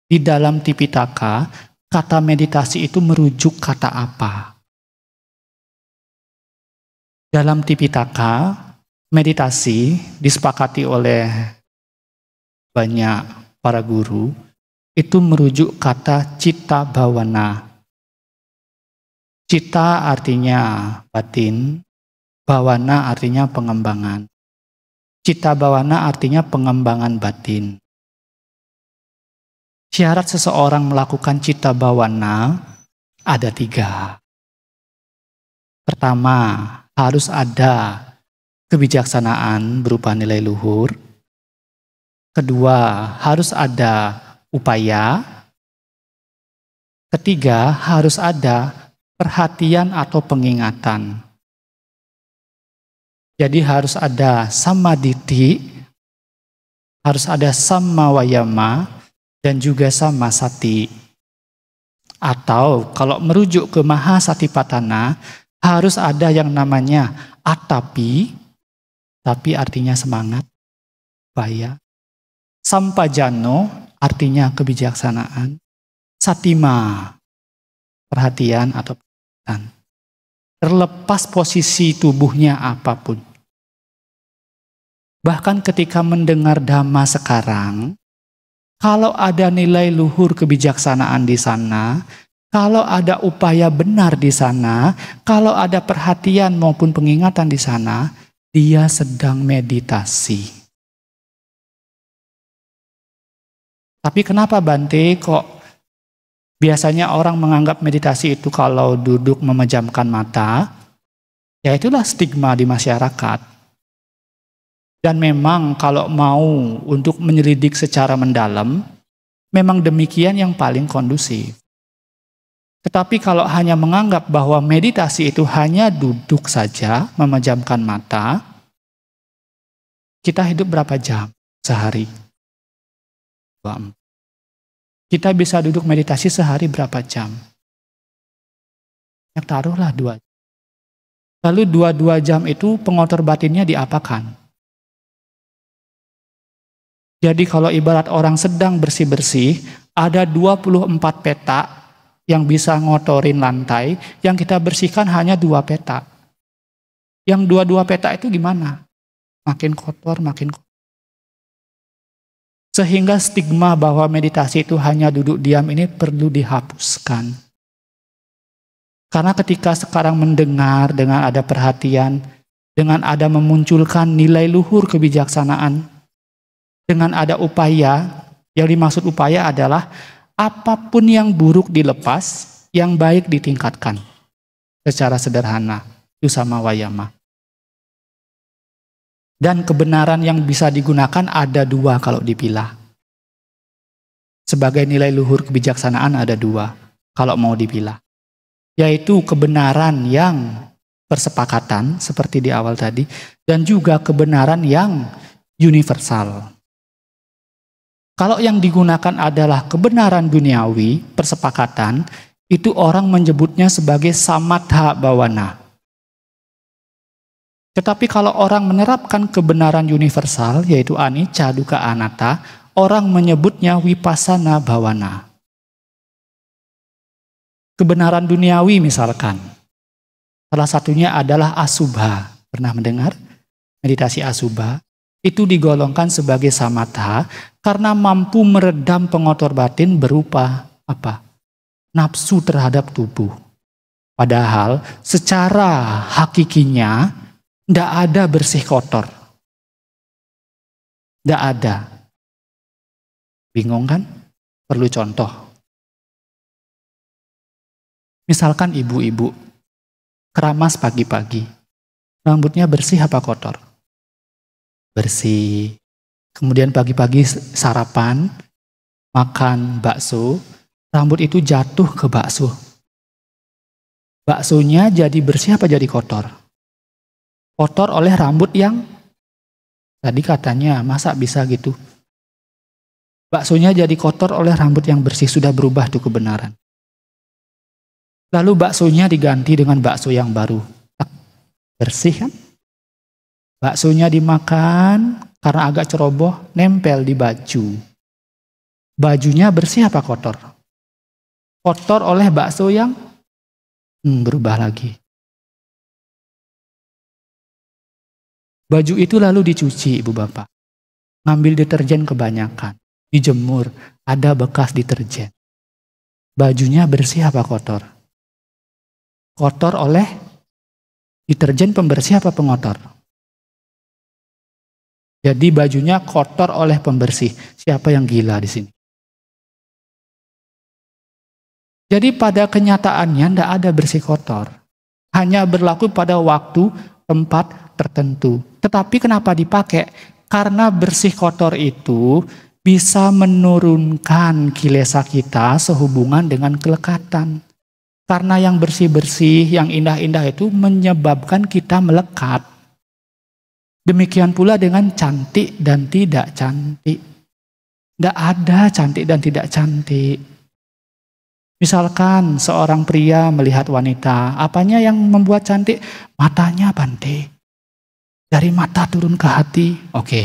Di dalam Tipitaka, kata meditasi itu merujuk kata apa? Dalam Tipitaka, meditasi disepakati oleh banyak para guru, itu merujuk kata citta bhavana. Citta artinya batin, bhavana artinya pengembangan. Citta bhavana artinya pengembangan batin. Syarat seseorang melakukan citta bhavana ada 3. Pertama, harus ada kebijaksanaan berupa nilai luhur. Kedua, harus ada upaya. Ketiga, harus ada perhatian atau pengingatan. Jadi harus ada samaditi, harus ada samawayama, dan juga samasati. Atau kalau merujuk ke Mahasatipatthana, harus ada yang namanya atapi, tapi artinya semangat, upaya. Sampajano artinya kebijaksanaan. Satima, perhatian atau perhatian. Terlepas posisi tubuhnya apapun. Bahkan ketika mendengar dhamma sekarang, kalau ada nilai luhur kebijaksanaan di sana, kalau ada upaya benar di sana, kalau ada perhatian maupun pengingatan di sana, dia sedang meditasi. Tapi kenapa Bante kok biasanya orang menganggap meditasi itu kalau duduk memejamkan mata? Ya itulah stigma di masyarakat. Dan memang kalau mau untuk menyelidik secara mendalam, memang demikian yang paling kondusif. Tetapi kalau hanya menganggap bahwa meditasi itu hanya duduk saja, memejamkan mata, kita hidup berapa jam sehari? 24. Kita bisa duduk meditasi sehari berapa jam? Ya, taruhlah 2 jam. Lalu 2 jam itu pengotor batinnya diapakan? Jadi kalau ibarat orang sedang bersih-bersih, ada 24 peta yang bisa ngotorin lantai, yang kita bersihkan hanya 2 peta. Yang 2 peta itu gimana? Makin kotor, makin kotor. Sehingga stigma bahwa meditasi itu hanya duduk diam ini perlu dihapuskan. Karena ketika sekarang mendengar dengan ada perhatian, dengan ada memunculkan nilai luhur kebijaksanaan, dengan ada upaya, yang dimaksud upaya adalah apapun yang buruk dilepas, yang baik ditingkatkan. Secara sederhana, itu sama wayama. Dan kebenaran yang bisa digunakan ada 2 kalau dipilah. Sebagai nilai luhur kebijaksanaan ada 2 kalau mau dipilah. Yaitu kebenaran yang persepakatan, seperti di awal tadi, dan juga kebenaran yang universal. Kalau yang digunakan adalah kebenaran duniawi, persepakatan, itu orang menyebutnya sebagai samatha bhavana. Tetapi kalau orang menerapkan kebenaran universal, yaitu anicca, dukkha, anatta, orang menyebutnya vipassana bhavana. Kebenaran duniawi misalkan, salah satunya adalah asubha. Pernah mendengar? Meditasi asubha. Itu digolongkan sebagai samatha karena mampu meredam pengotor batin berupa apa? Nafsu terhadap tubuh. Padahal secara hakikinya tidak ada bersih kotor. Tidak ada. Bingung kan? Perlu contoh. Misalkan ibu-ibu keramas pagi-pagi. Rambutnya bersih apa kotor? Bersih. Kemudian pagi-pagi sarapan, makan bakso, rambut itu jatuh ke bakso. Baksonya jadi bersih apa jadi kotor? Kotor oleh rambut yang tadi katanya, masa bisa gitu? Baksonya jadi kotor oleh rambut yang bersih, sudah berubah tuh kebenaran. Lalu baksonya diganti dengan bakso yang baru. Bersih kan? Baksonya dimakan, karena agak ceroboh, nempel di baju. Bajunya bersih apa kotor? Kotor oleh bakso yang berubah lagi. Baju itu lalu dicuci, Ibu Bapak. Ngambil deterjen kebanyakan. Dijemur, ada bekas deterjen. Bajunya bersih apa kotor? Kotor oleh deterjen pembersih apa pengotor? Jadi bajunya kotor oleh pembersih. Siapa yang gila di sini? Jadi pada kenyataannya tidak ada bersih kotor. Hanya berlaku pada waktu, tempat tertentu. Tetapi kenapa dipakai? Karena bersih kotor itu bisa menurunkan kilesa kita sehubungan dengan kelekatan. Karena yang bersih-bersih, yang indah-indah itu menyebabkan kita melekat. Demikian pula dengan cantik dan tidak cantik. Tidak ada cantik dan tidak cantik. Misalkan seorang pria melihat wanita, apanya yang membuat cantik? Matanya, Bante. Dari mata turun ke hati, oke.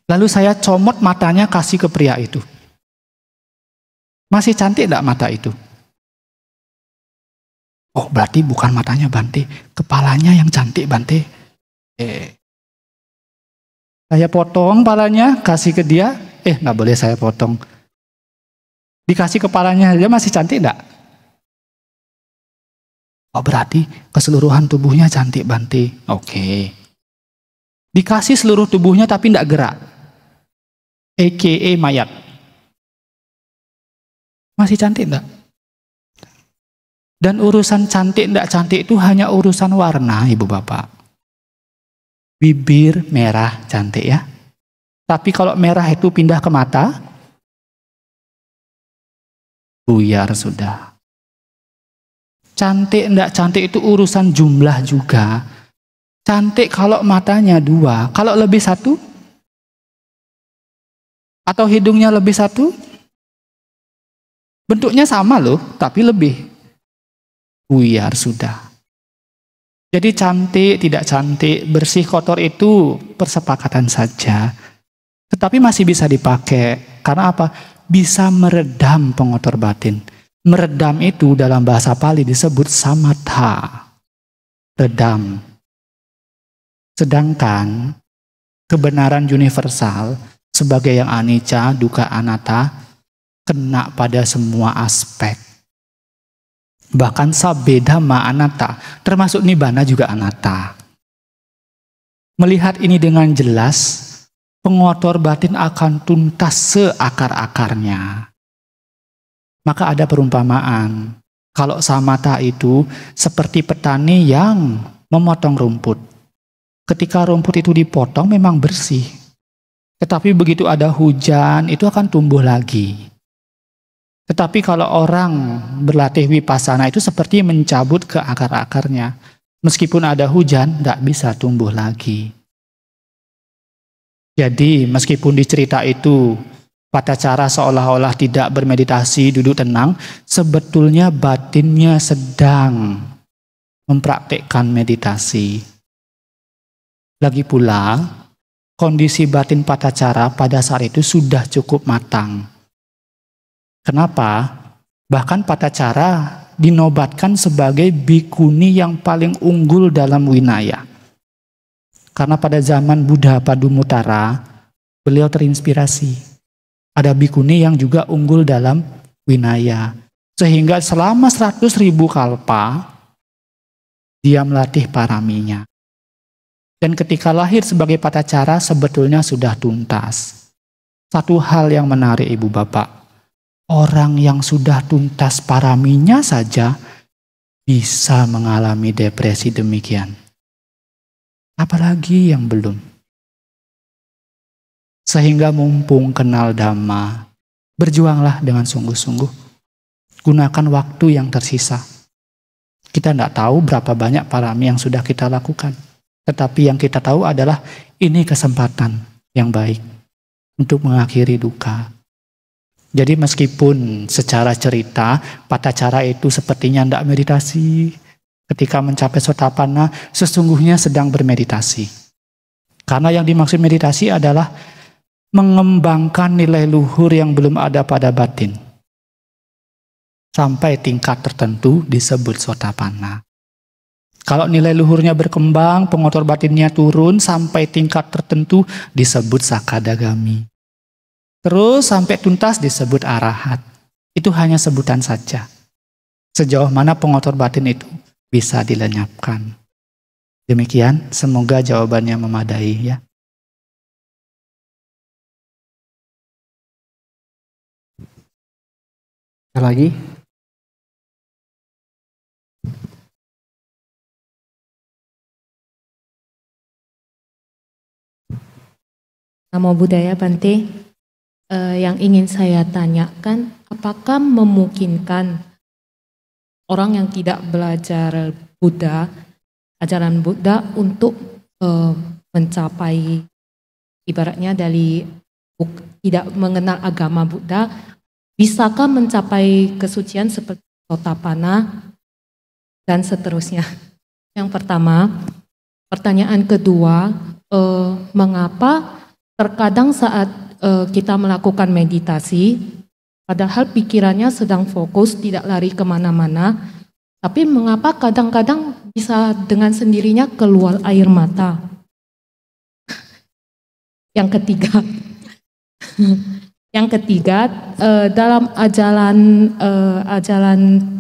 Lalu saya comot matanya kasih ke pria itu. Masih cantik tidak mata itu? Oh, berarti bukan matanya, Bante. Kepalanya yang cantik, Bante. Saya potong kepalanya, kasih ke dia. Nggak boleh saya potong. Dikasih kepalanya aja masih cantik enggak? Oh, berarti keseluruhan tubuhnya cantik, Bante. Oke. Dikasih seluruh tubuhnya tapi enggak gerak. A.K.A. mayat. Masih cantik enggak? Dan urusan cantik enggak cantik itu hanya urusan warna, Ibu Bapak. Bibir merah cantik ya. Tapi kalau merah itu pindah ke mata, buyar sudah. Cantik enggak cantik itu urusan jumlah juga. Cantik kalau matanya 2, kalau lebih 1? Atau hidungnya lebih 1? Bentuknya sama loh, tapi lebih. Buyar sudah. Jadi cantik, tidak cantik, bersih, kotor itu persepakatan saja. Tetapi masih bisa dipakai. Karena apa? Bisa meredam pengotor batin. Meredam itu dalam bahasa Pali disebut samatha. Redam. Sedangkan kebenaran universal sebagai yang anicca, dukkha, anatta kena pada semua aspek. Bahkan sabbe dhamma anatta, termasuk nibbana juga anatta. Melihat ini dengan jelas, pengotor batin akan tuntas seakar-akarnya. Maka ada perumpamaan. Kalau samatha itu seperti petani yang memotong rumput. Ketika rumput itu dipotong memang bersih. Tetapi begitu ada hujan itu akan tumbuh lagi. Tetapi kalau orang berlatih vipassana itu seperti mencabut ke akar-akarnya. Meskipun ada hujan, tidak bisa tumbuh lagi. Jadi meskipun di cerita itu Patacara seolah-olah tidak bermeditasi, duduk tenang, sebetulnya batinnya sedang mempraktikkan meditasi. Lagi pula, kondisi batin Patacara pada saat itu sudah cukup matang. Kenapa? Bahkan Patacara dinobatkan sebagai bhikkhuni yang paling unggul dalam winaya. Karena pada zaman Buddha Padumuttara, beliau terinspirasi. Ada bhikkhuni yang juga unggul dalam winaya. Sehingga selama 100.000 kalpa, dia melatih paraminya. Dan ketika lahir sebagai Patacara, sebetulnya sudah tuntas. Satu hal yang menarik Ibu Bapak, orang yang sudah tuntas paraminya saja bisa mengalami depresi demikian. Apalagi yang belum. Sehingga mumpung kenal Dhamma, berjuanglah dengan sungguh-sungguh. Gunakan waktu yang tersisa. Kita tidak tahu berapa banyak parami yang sudah kita lakukan. Tetapi yang kita tahu adalah ini kesempatan yang baik untuk mengakhiri duka. Jadi meskipun secara cerita Patacara itu sepertinya tidak meditasi, ketika mencapai Sotapanna sesungguhnya sedang bermeditasi. Karena yang dimaksud meditasi adalah mengembangkan nilai luhur yang belum ada pada batin. Sampai tingkat tertentu disebut Sotapanna. Kalau nilai luhurnya berkembang, pengotor batinnya turun sampai tingkat tertentu disebut Sakadagami. Terus sampai tuntas disebut arahat. Itu hanya sebutan saja. Sejauh mana pengotor batin itu bisa dilenyapkan. Demikian, semoga jawabannya memadai ya. Ada lagi? Namo Buddhaya Bante. Yang ingin saya tanyakan, apakah memungkinkan orang yang tidak belajar Buddha, ajaran Buddha untuk mencapai ibaratnya dari tidak mengenal agama Buddha, bisakah mencapai kesucian seperti Sotapanna dan seterusnya? Yang pertama. Pertanyaan kedua, mengapa terkadang saat kita melakukan meditasi, padahal pikirannya sedang fokus, tidak lari kemana-mana, tapi mengapa kadang-kadang bisa dengan sendirinya keluar air mata? Yang ketiga, dalam ajaran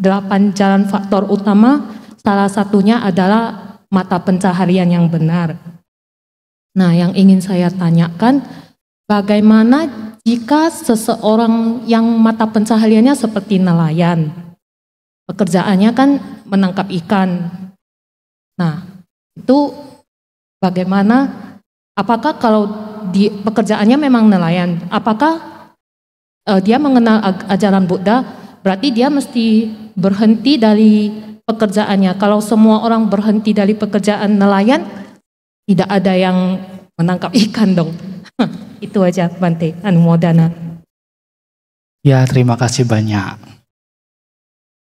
8 jalan faktor utama, salah satunya adalah mata pencaharian yang benar. Nah, yang ingin saya tanyakan, bagaimana jika seseorang yang mata pencahariannya seperti nelayan, pekerjaannya kan menangkap ikan. Nah, itu bagaimana? Apakah kalau pekerjaannya memang nelayan, apakah dia mengenal ajaran Buddha, berarti dia mesti berhenti dari pekerjaannya? Kalau semua orang berhenti dari pekerjaan nelayan, tidak ada yang menangkap ikan dong. Itu aja Bante, Anumodana. Ya, terima kasih banyak.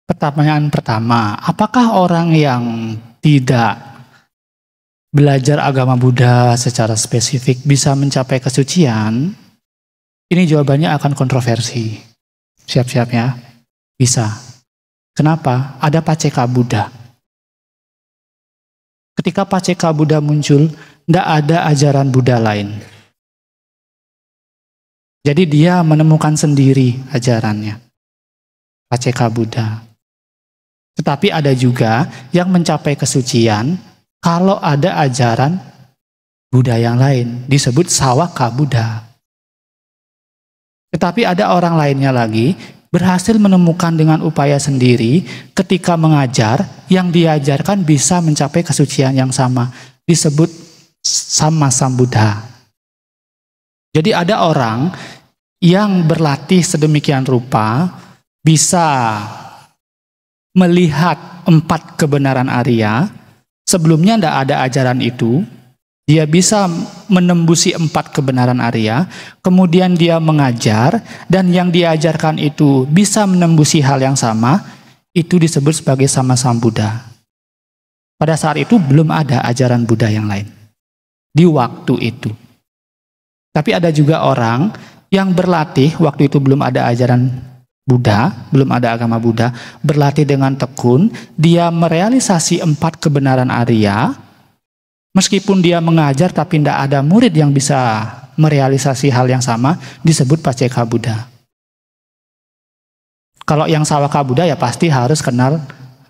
Pertanyaan pertama, apakah orang yang tidak belajar agama Buddha secara spesifik bisa mencapai kesucian? Ini jawabannya akan kontroversi. Siap-siap ya, bisa. Kenapa? Ada Paceka Buddha. Ketika Paceka Buddha muncul, tidak ada ajaran Buddha lain. Jadi dia menemukan sendiri ajarannya. Paceka Buddha. Tetapi ada juga yang mencapai kesucian kalau ada ajaran Buddha yang lain. Disebut Sawaka Buddha. Tetapi ada orang lainnya lagi berhasil menemukan dengan upaya sendiri ketika mengajar yang diajarkan bisa mencapai kesucian yang sama. Disebut Samma Sambuddha. Jadi ada orang yang berlatih sedemikian rupa bisa melihat 4 kebenaran Arya. Sebelumnya tidak ada ajaran itu. Dia bisa menembusi 4 kebenaran Arya. Kemudian dia mengajar dan yang diajarkan itu bisa menembusi hal yang sama. Itu disebut sebagai Samma Sambuddha. Pada saat itu belum ada ajaran Buddha yang lain. Di waktu itu. Tapi ada juga orang yang berlatih, waktu itu belum ada ajaran Buddha, belum ada agama Buddha, berlatih dengan tekun, dia merealisasi 4 kebenaran Arya, meskipun dia mengajar tapi tidak ada murid yang bisa merealisasi hal yang sama, disebut Paceka Buddha. Kalau yang Sawaka Buddha ya pasti harus kenal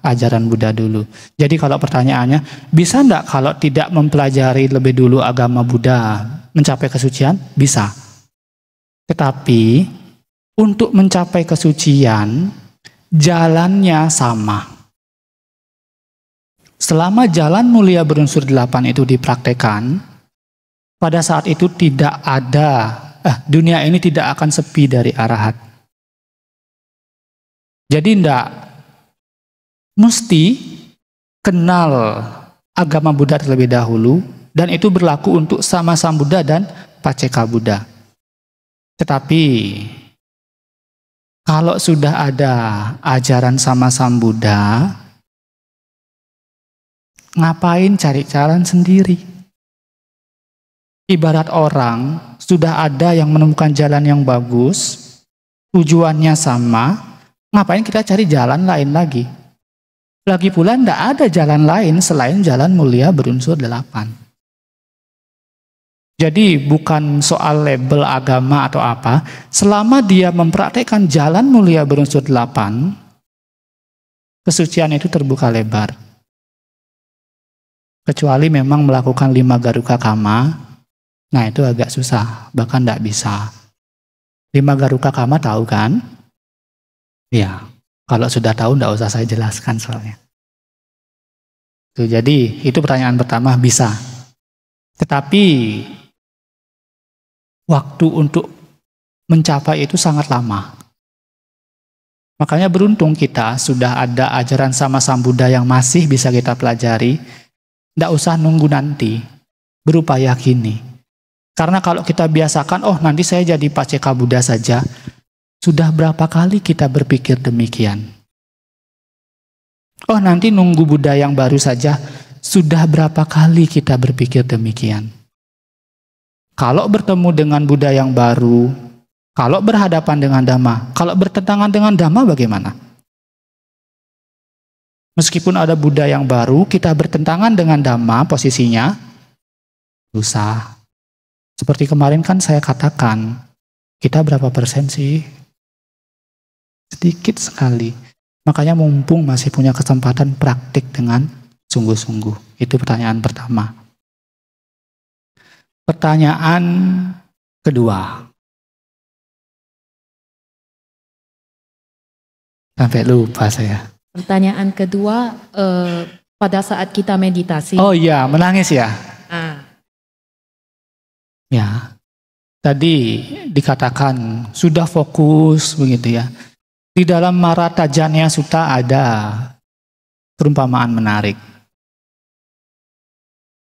ajaran Buddha dulu. Jadi kalau pertanyaannya, bisa enggak kalau tidak mempelajari lebih dulu agama Buddha mencapai kesucian? Bisa. Tetapi untuk mencapai kesucian, jalannya sama. Selama jalan mulia berunsur 8 itu dipraktekkan, pada saat itu tidak ada dunia ini tidak akan sepi dari arahat. Jadi ndak mesti kenal agama Buddha terlebih dahulu, dan itu berlaku untuk sama Sambuddha dan Paceka Buddha. Tetapi kalau sudah ada ajaran sama Sambuddha, ngapain cari jalan sendiri? Ibarat orang sudah ada yang menemukan jalan yang bagus, tujuannya sama, ngapain kita cari jalan lain lagi? Lagi pula tidak ada jalan lain selain jalan mulia berunsur 8. Jadi bukan soal label agama atau apa, selama dia mempraktekkan jalan mulia berunsur 8, kesucian itu terbuka lebar. Kecuali memang melakukan 5 garuka kama, nah itu agak susah, bahkan tidak bisa. 5 garuka kama tahu kan? Ya, kalau sudah tahu tidak usah saya jelaskan soalnya. Tuh, jadi itu pertanyaan pertama, bisa. Tetapi waktu untuk mencapai itu sangat lama. Makanya beruntung kita sudah ada ajaran sama Sambuddha yang masih bisa kita pelajari. Tidak usah nunggu nanti, berupaya kini. Karena kalau kita biasakan, oh nanti saya jadi Paceka Buddha saja, sudah berapa kali kita berpikir demikian? Oh nanti nunggu Buddha yang baru saja, sudah berapa kali kita berpikir demikian? Kalau bertemu dengan Buddha yang baru, kalau berhadapan dengan Dhamma, kalau bertentangan dengan Dhamma bagaimana? Meskipun ada Buddha yang baru, kita bertentangan dengan Dhamma, posisinya dosa. Seperti kemarin kan saya katakan, kita berapa persen sih? Sedikit sekali. Makanya mumpung masih punya kesempatan praktik dengan sungguh-sungguh. Itu pertanyaan pertama. Pertanyaan kedua. Sampai lupa saya. Pertanyaan kedua, pada saat kita meditasi. Oh iya, menangis ya? Ya, tadi dikatakan sudah fokus begitu ya. Di dalam Marata Janya Sutta ada perumpamaan menarik.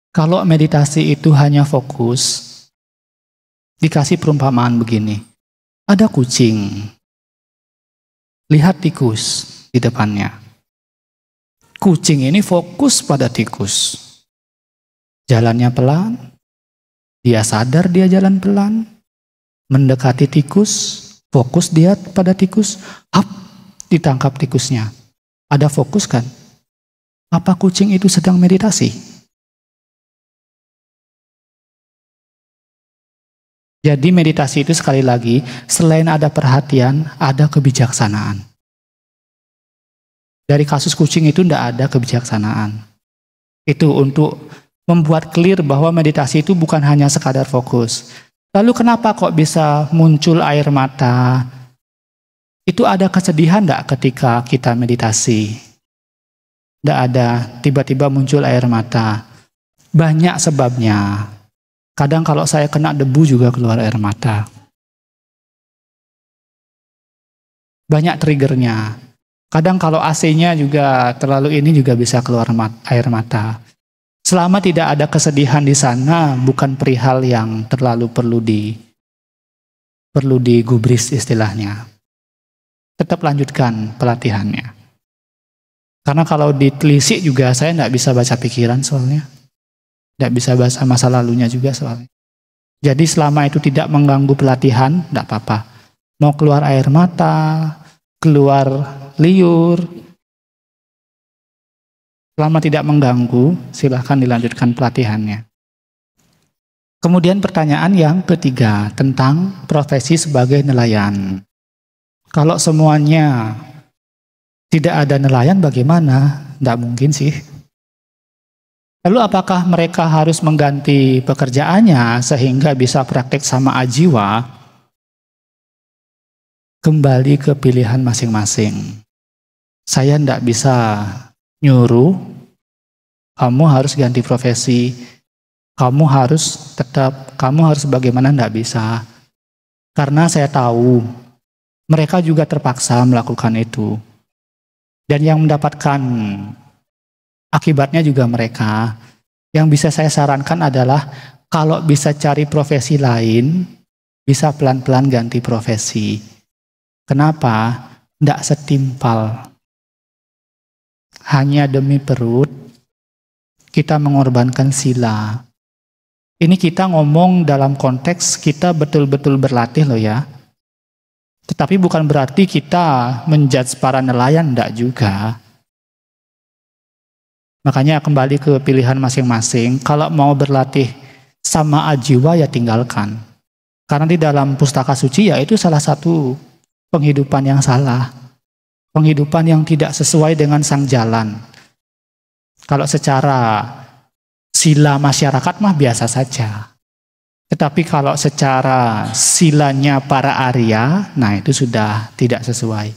Kalau meditasi itu hanya fokus, dikasih perumpamaan begini. Ada kucing, lihat tikus di depannya. Kucing ini fokus pada tikus. Jalannya pelan, dia sadar dia jalan pelan, mendekati tikus, fokus dia pada tikus, hap, ditangkap tikusnya. Ada fokus kan? Apa kucing itu sedang meditasi? Jadi meditasi itu sekali lagi, selain ada perhatian, ada kebijaksanaan. Dari kasus kucing itu tidak ada kebijaksanaan. Itu untuk membuat clear bahwa meditasi itu bukan hanya sekadar fokus. Lalu kenapa kok bisa muncul air mata? Itu ada kesedihan tidak ketika kita meditasi? Tidak ada, tiba-tiba muncul air mata. Banyak sebabnya. Kadang kalau saya kena debu juga keluar air mata. Banyak triggernya. Kadang kalau AC-nya juga terlalu ini juga bisa keluar air mata. Selama tidak ada kesedihan di sana, bukan perihal yang terlalu perlu digubris istilahnya. Tetap lanjutkan pelatihannya. Karena kalau ditelisik juga saya tidak bisa baca pikiran soalnya. Tidak bisa baca masa lalunya juga soalnya. Jadi selama itu tidak mengganggu pelatihan, tidak apa-apa. Mau keluar air mata, keluar liur, selama tidak mengganggu, silahkan dilanjutkan pelatihannya. Kemudian pertanyaan yang ketiga tentang profesi sebagai nelayan. Kalau semuanya tidak ada nelayan bagaimana? Tidak mungkin sih. Lalu apakah mereka harus mengganti pekerjaannya sehingga bisa praktek sama ajiwa? Kembali ke pilihan masing-masing. Saya tidak bisa nyuruh, kamu harus ganti profesi, kamu harus bagaimana, tidak bisa. Karena saya tahu mereka juga terpaksa melakukan itu. Dan yang mendapatkan akibatnya juga mereka. Yang bisa saya sarankan adalah kalau bisa cari profesi lain, bisa pelan-pelan ganti profesi. Kenapa? Tidak setimpal. Hanya demi perut, kita mengorbankan sila. Ini kita ngomong dalam konteks kita betul-betul berlatih loh ya. Tetapi bukan berarti kita menjudge para nelayan, enggak juga. Makanya kembali ke pilihan masing-masing. Kalau mau berlatih sama ajiwa ya tinggalkan. Karena di dalam pustaka suci ya itu salah satu penghidupan yang salah. Penghidupan yang tidak sesuai dengan sang jalan. Kalau secara sila masyarakat mah biasa saja. Tetapi kalau secara silanya para Arya, nah itu sudah tidak sesuai.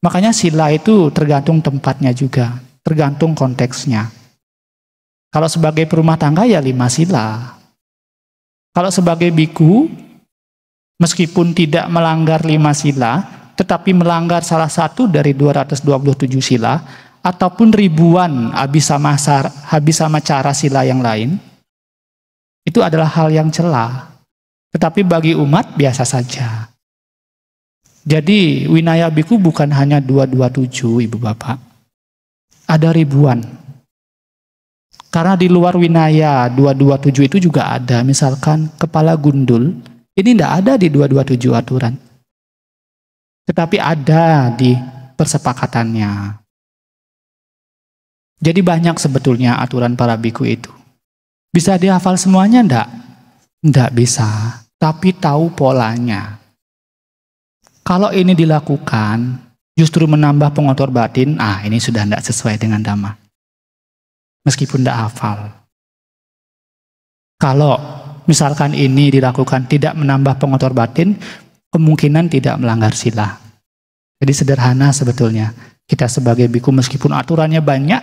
Makanya sila itu tergantung tempatnya juga, tergantung konteksnya. Kalau sebagai perumah tangga ya 5 sila. Kalau sebagai biku, meskipun tidak melanggar 5 sila, tetapi melanggar salah satu dari 227 sila, ataupun ribuan habisama cara sila yang lain, itu adalah hal yang cela. Tetapi bagi umat biasa saja. Jadi Winaya Biku bukan hanya 227 Ibu Bapak. Ada ribuan. Karena di luar Winaya 227 itu juga ada. Misalkan kepala gundul. Ini tidak ada di 227 aturan. Tetapi ada di persepakatannya. Jadi banyak sebetulnya aturan para biku itu. Bisa dihafal semuanya enggak? Enggak bisa, tapi tahu polanya. Kalau ini dilakukan, justru menambah pengotor batin, ini sudah enggak sesuai dengan Dhamma. Meskipun enggak hafal. Kalau misalkan ini dilakukan tidak menambah pengotor batin, kemungkinan tidak melanggar sila. Jadi sederhana sebetulnya. Kita sebagai biku meskipun aturannya banyak,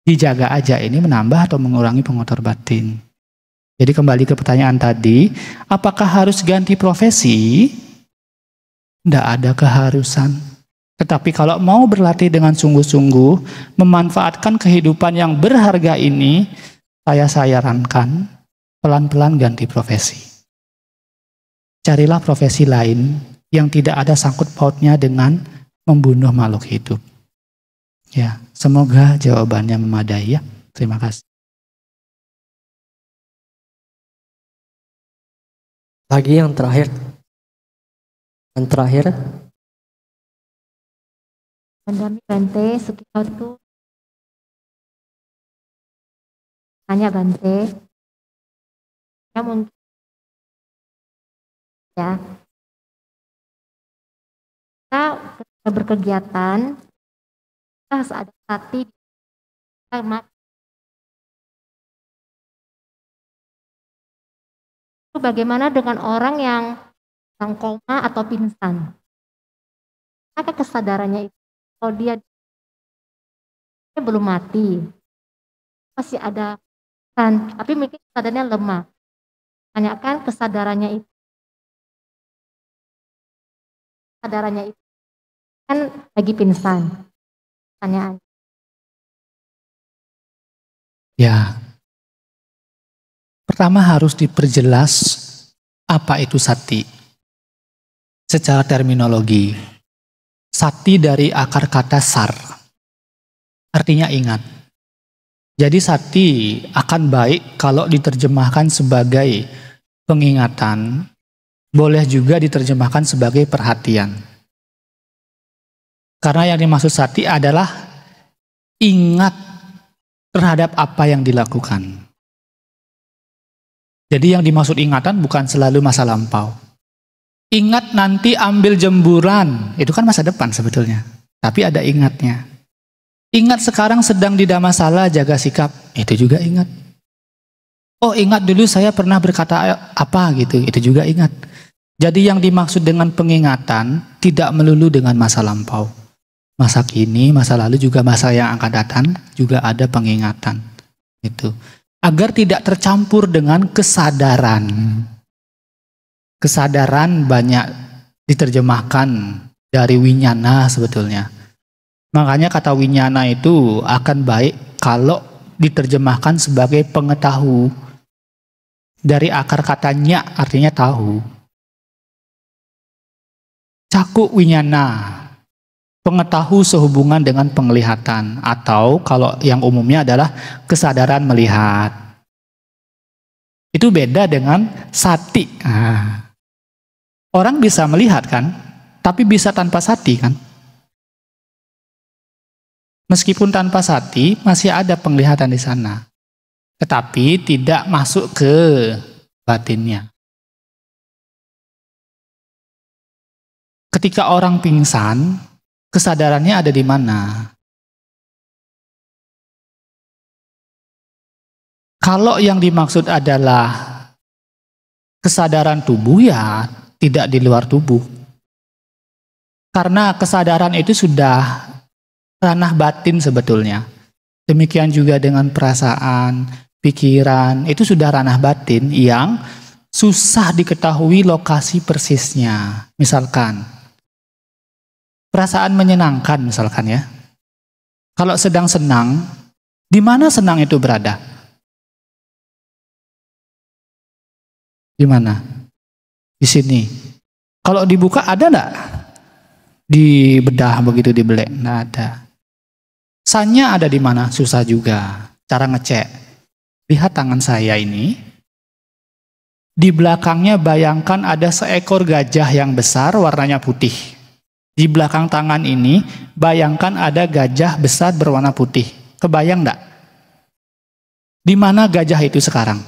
dijaga aja ini menambah atau mengurangi pengotor batin. Jadi kembali ke pertanyaan tadi, apakah harus ganti profesi? Tidak ada keharusan. Tetapi kalau mau berlatih dengan sungguh-sungguh, memanfaatkan kehidupan yang berharga ini, saya sarankan pelan-pelan ganti profesi. Carilah profesi lain yang tidak ada sangkut pautnya dengan membunuh makhluk hidup. Ya, semoga jawabannya memadai ya. Terima kasih. Lagi yang terakhir. Yang terakhir. Pandami Bante, sekitar itu tanya Bante. Ya mungkin ya. Kita ketika berkegiatan kita harus ada hati sama itu. Bagaimana dengan orang yang koma atau pingsan? Maka kesadarannya itu kalau dia belum mati masih ada kan, tapi mungkin kesadarannya lemah. Tanyakan kesadarannya itu kan lagi pingsan. Pertanyaan. Ya, pertama harus diperjelas apa itu sati. Secara terminologi, sati dari akar kata sar, artinya ingat. Jadi sati akan baik kalau diterjemahkan sebagai pengingatan, boleh juga diterjemahkan sebagai perhatian. Karena yang dimaksud sati adalah ingat terhadap apa yang dilakukan. Jadi yang dimaksud ingatan bukan selalu masa lampau. Ingat nanti ambil jemburan, itu kan masa depan sebetulnya. Tapi ada ingatnya. Ingat sekarang sedang di damasala, jaga sikap, itu juga ingat. Oh ingat dulu saya pernah berkata apa gitu, itu juga ingat. Jadi yang dimaksud dengan pengingatan tidak melulu dengan masa lampau. Masa kini, masa lalu juga masa yang akan datang juga ada pengingatan. Itu agar tidak tercampur dengan kesadaran. kesadaran banyak diterjemahkan dari winyana sebetulnya. Makanya kata winyana itu akan baik kalau diterjemahkan sebagai pengetahu. Dari akar katanya artinya tahu. Caku winyana, pengetahu sehubungan dengan penglihatan, atau kalau yang umumnya adalah kesadaran melihat. Itu beda dengan sati. Nah, orang bisa melihat kan, tapi bisa tanpa sati kan. Meskipun tanpa sati masih ada penglihatan di sana, tetapi tidak masuk ke batinnya. Ketika orang pingsan, kesadarannya ada di mana? Kalau yang dimaksud adalah kesadaran tubuh, ya tidak di luar tubuh. Karena kesadaran itu sudah ranah batin sebetulnya. Demikian juga dengan perasaan, pikiran, itu sudah ranah batin yang susah diketahui lokasi persisnya. Misalkan, perasaan menyenangkan misalkan ya. Kalau sedang senang, di mana senang itu berada? Di mana? Di sini. Kalau dibuka ada enggak? Di bedah begitu dibelek? Enggak ada. Sannya ada di mana? Susah juga. Cara ngecek. Lihat tangan saya ini. Di belakangnya bayangkan ada seekor gajah yang besar warnanya putih. Di belakang tangan ini bayangkan ada gajah besar berwarna putih. Kebayang enggak? Di mana gajah itu sekarang?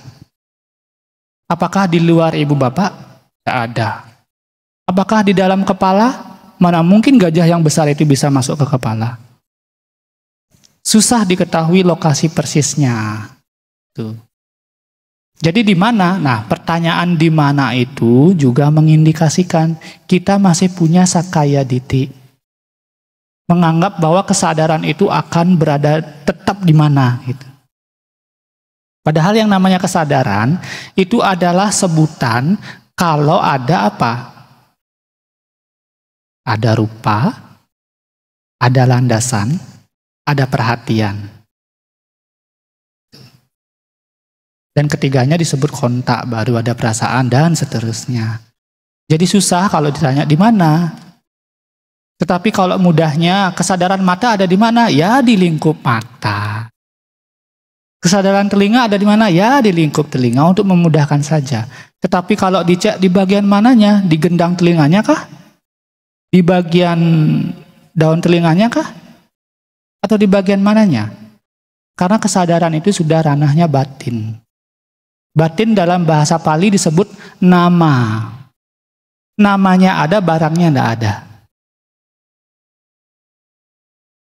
Apakah di luar ibu bapak? Tidak ada. Apakah di dalam kepala? Mana mungkin gajah yang besar itu bisa masuk ke kepala? Susah diketahui lokasi persisnya. Tuh. Jadi di mana? Nah, pertanyaan di mana itu juga mengindikasikan kita masih punya sakaya diti. Menganggap bahwa kesadaran itu akan berada tetap di mana gitu. Padahal yang namanya kesadaran itu adalah sebutan kalau ada apa? Ada rupa, ada landasan, ada perhatian. Dan ketiganya disebut kontak, baru ada perasaan dan seterusnya. Jadi susah kalau ditanya di mana. Tetapi kalau mudahnya kesadaran mata ada di mana? Ya di lingkup mata. Kesadaran telinga ada di mana? Ya di lingkup telinga untuk memudahkan saja. Tetapi kalau dicek di bagian mananya? Di gendang telinganya kah? Di bagian daun telinganya kah? Atau di bagian mananya? Karena kesadaran itu sudah ranahnya batin. Batin dalam bahasa Pali disebut nama. Namanya ada, barangnya tidak ada.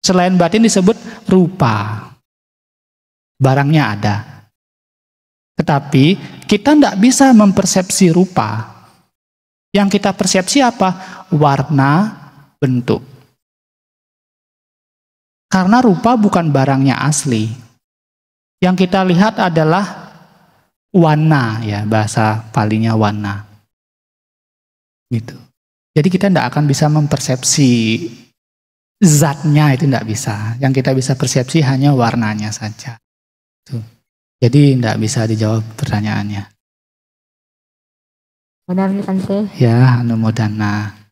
Selain batin disebut rupa. Barangnya ada. Tetapi kita tidak bisa mempersepsi rupa. Yang kita persepsi apa? Warna, bentuk. Karena rupa bukan barangnya asli. Yang kita lihat adalah warna, ya bahasa Palinya warna. Gitu. Jadi kita tidak akan bisa mempersepsi zatnya, itu tidak bisa. Yang kita bisa persepsi hanya warnanya saja. Tuh. Jadi tidak bisa dijawab pertanyaannya. Benar nih Tante. Ya, anumodana.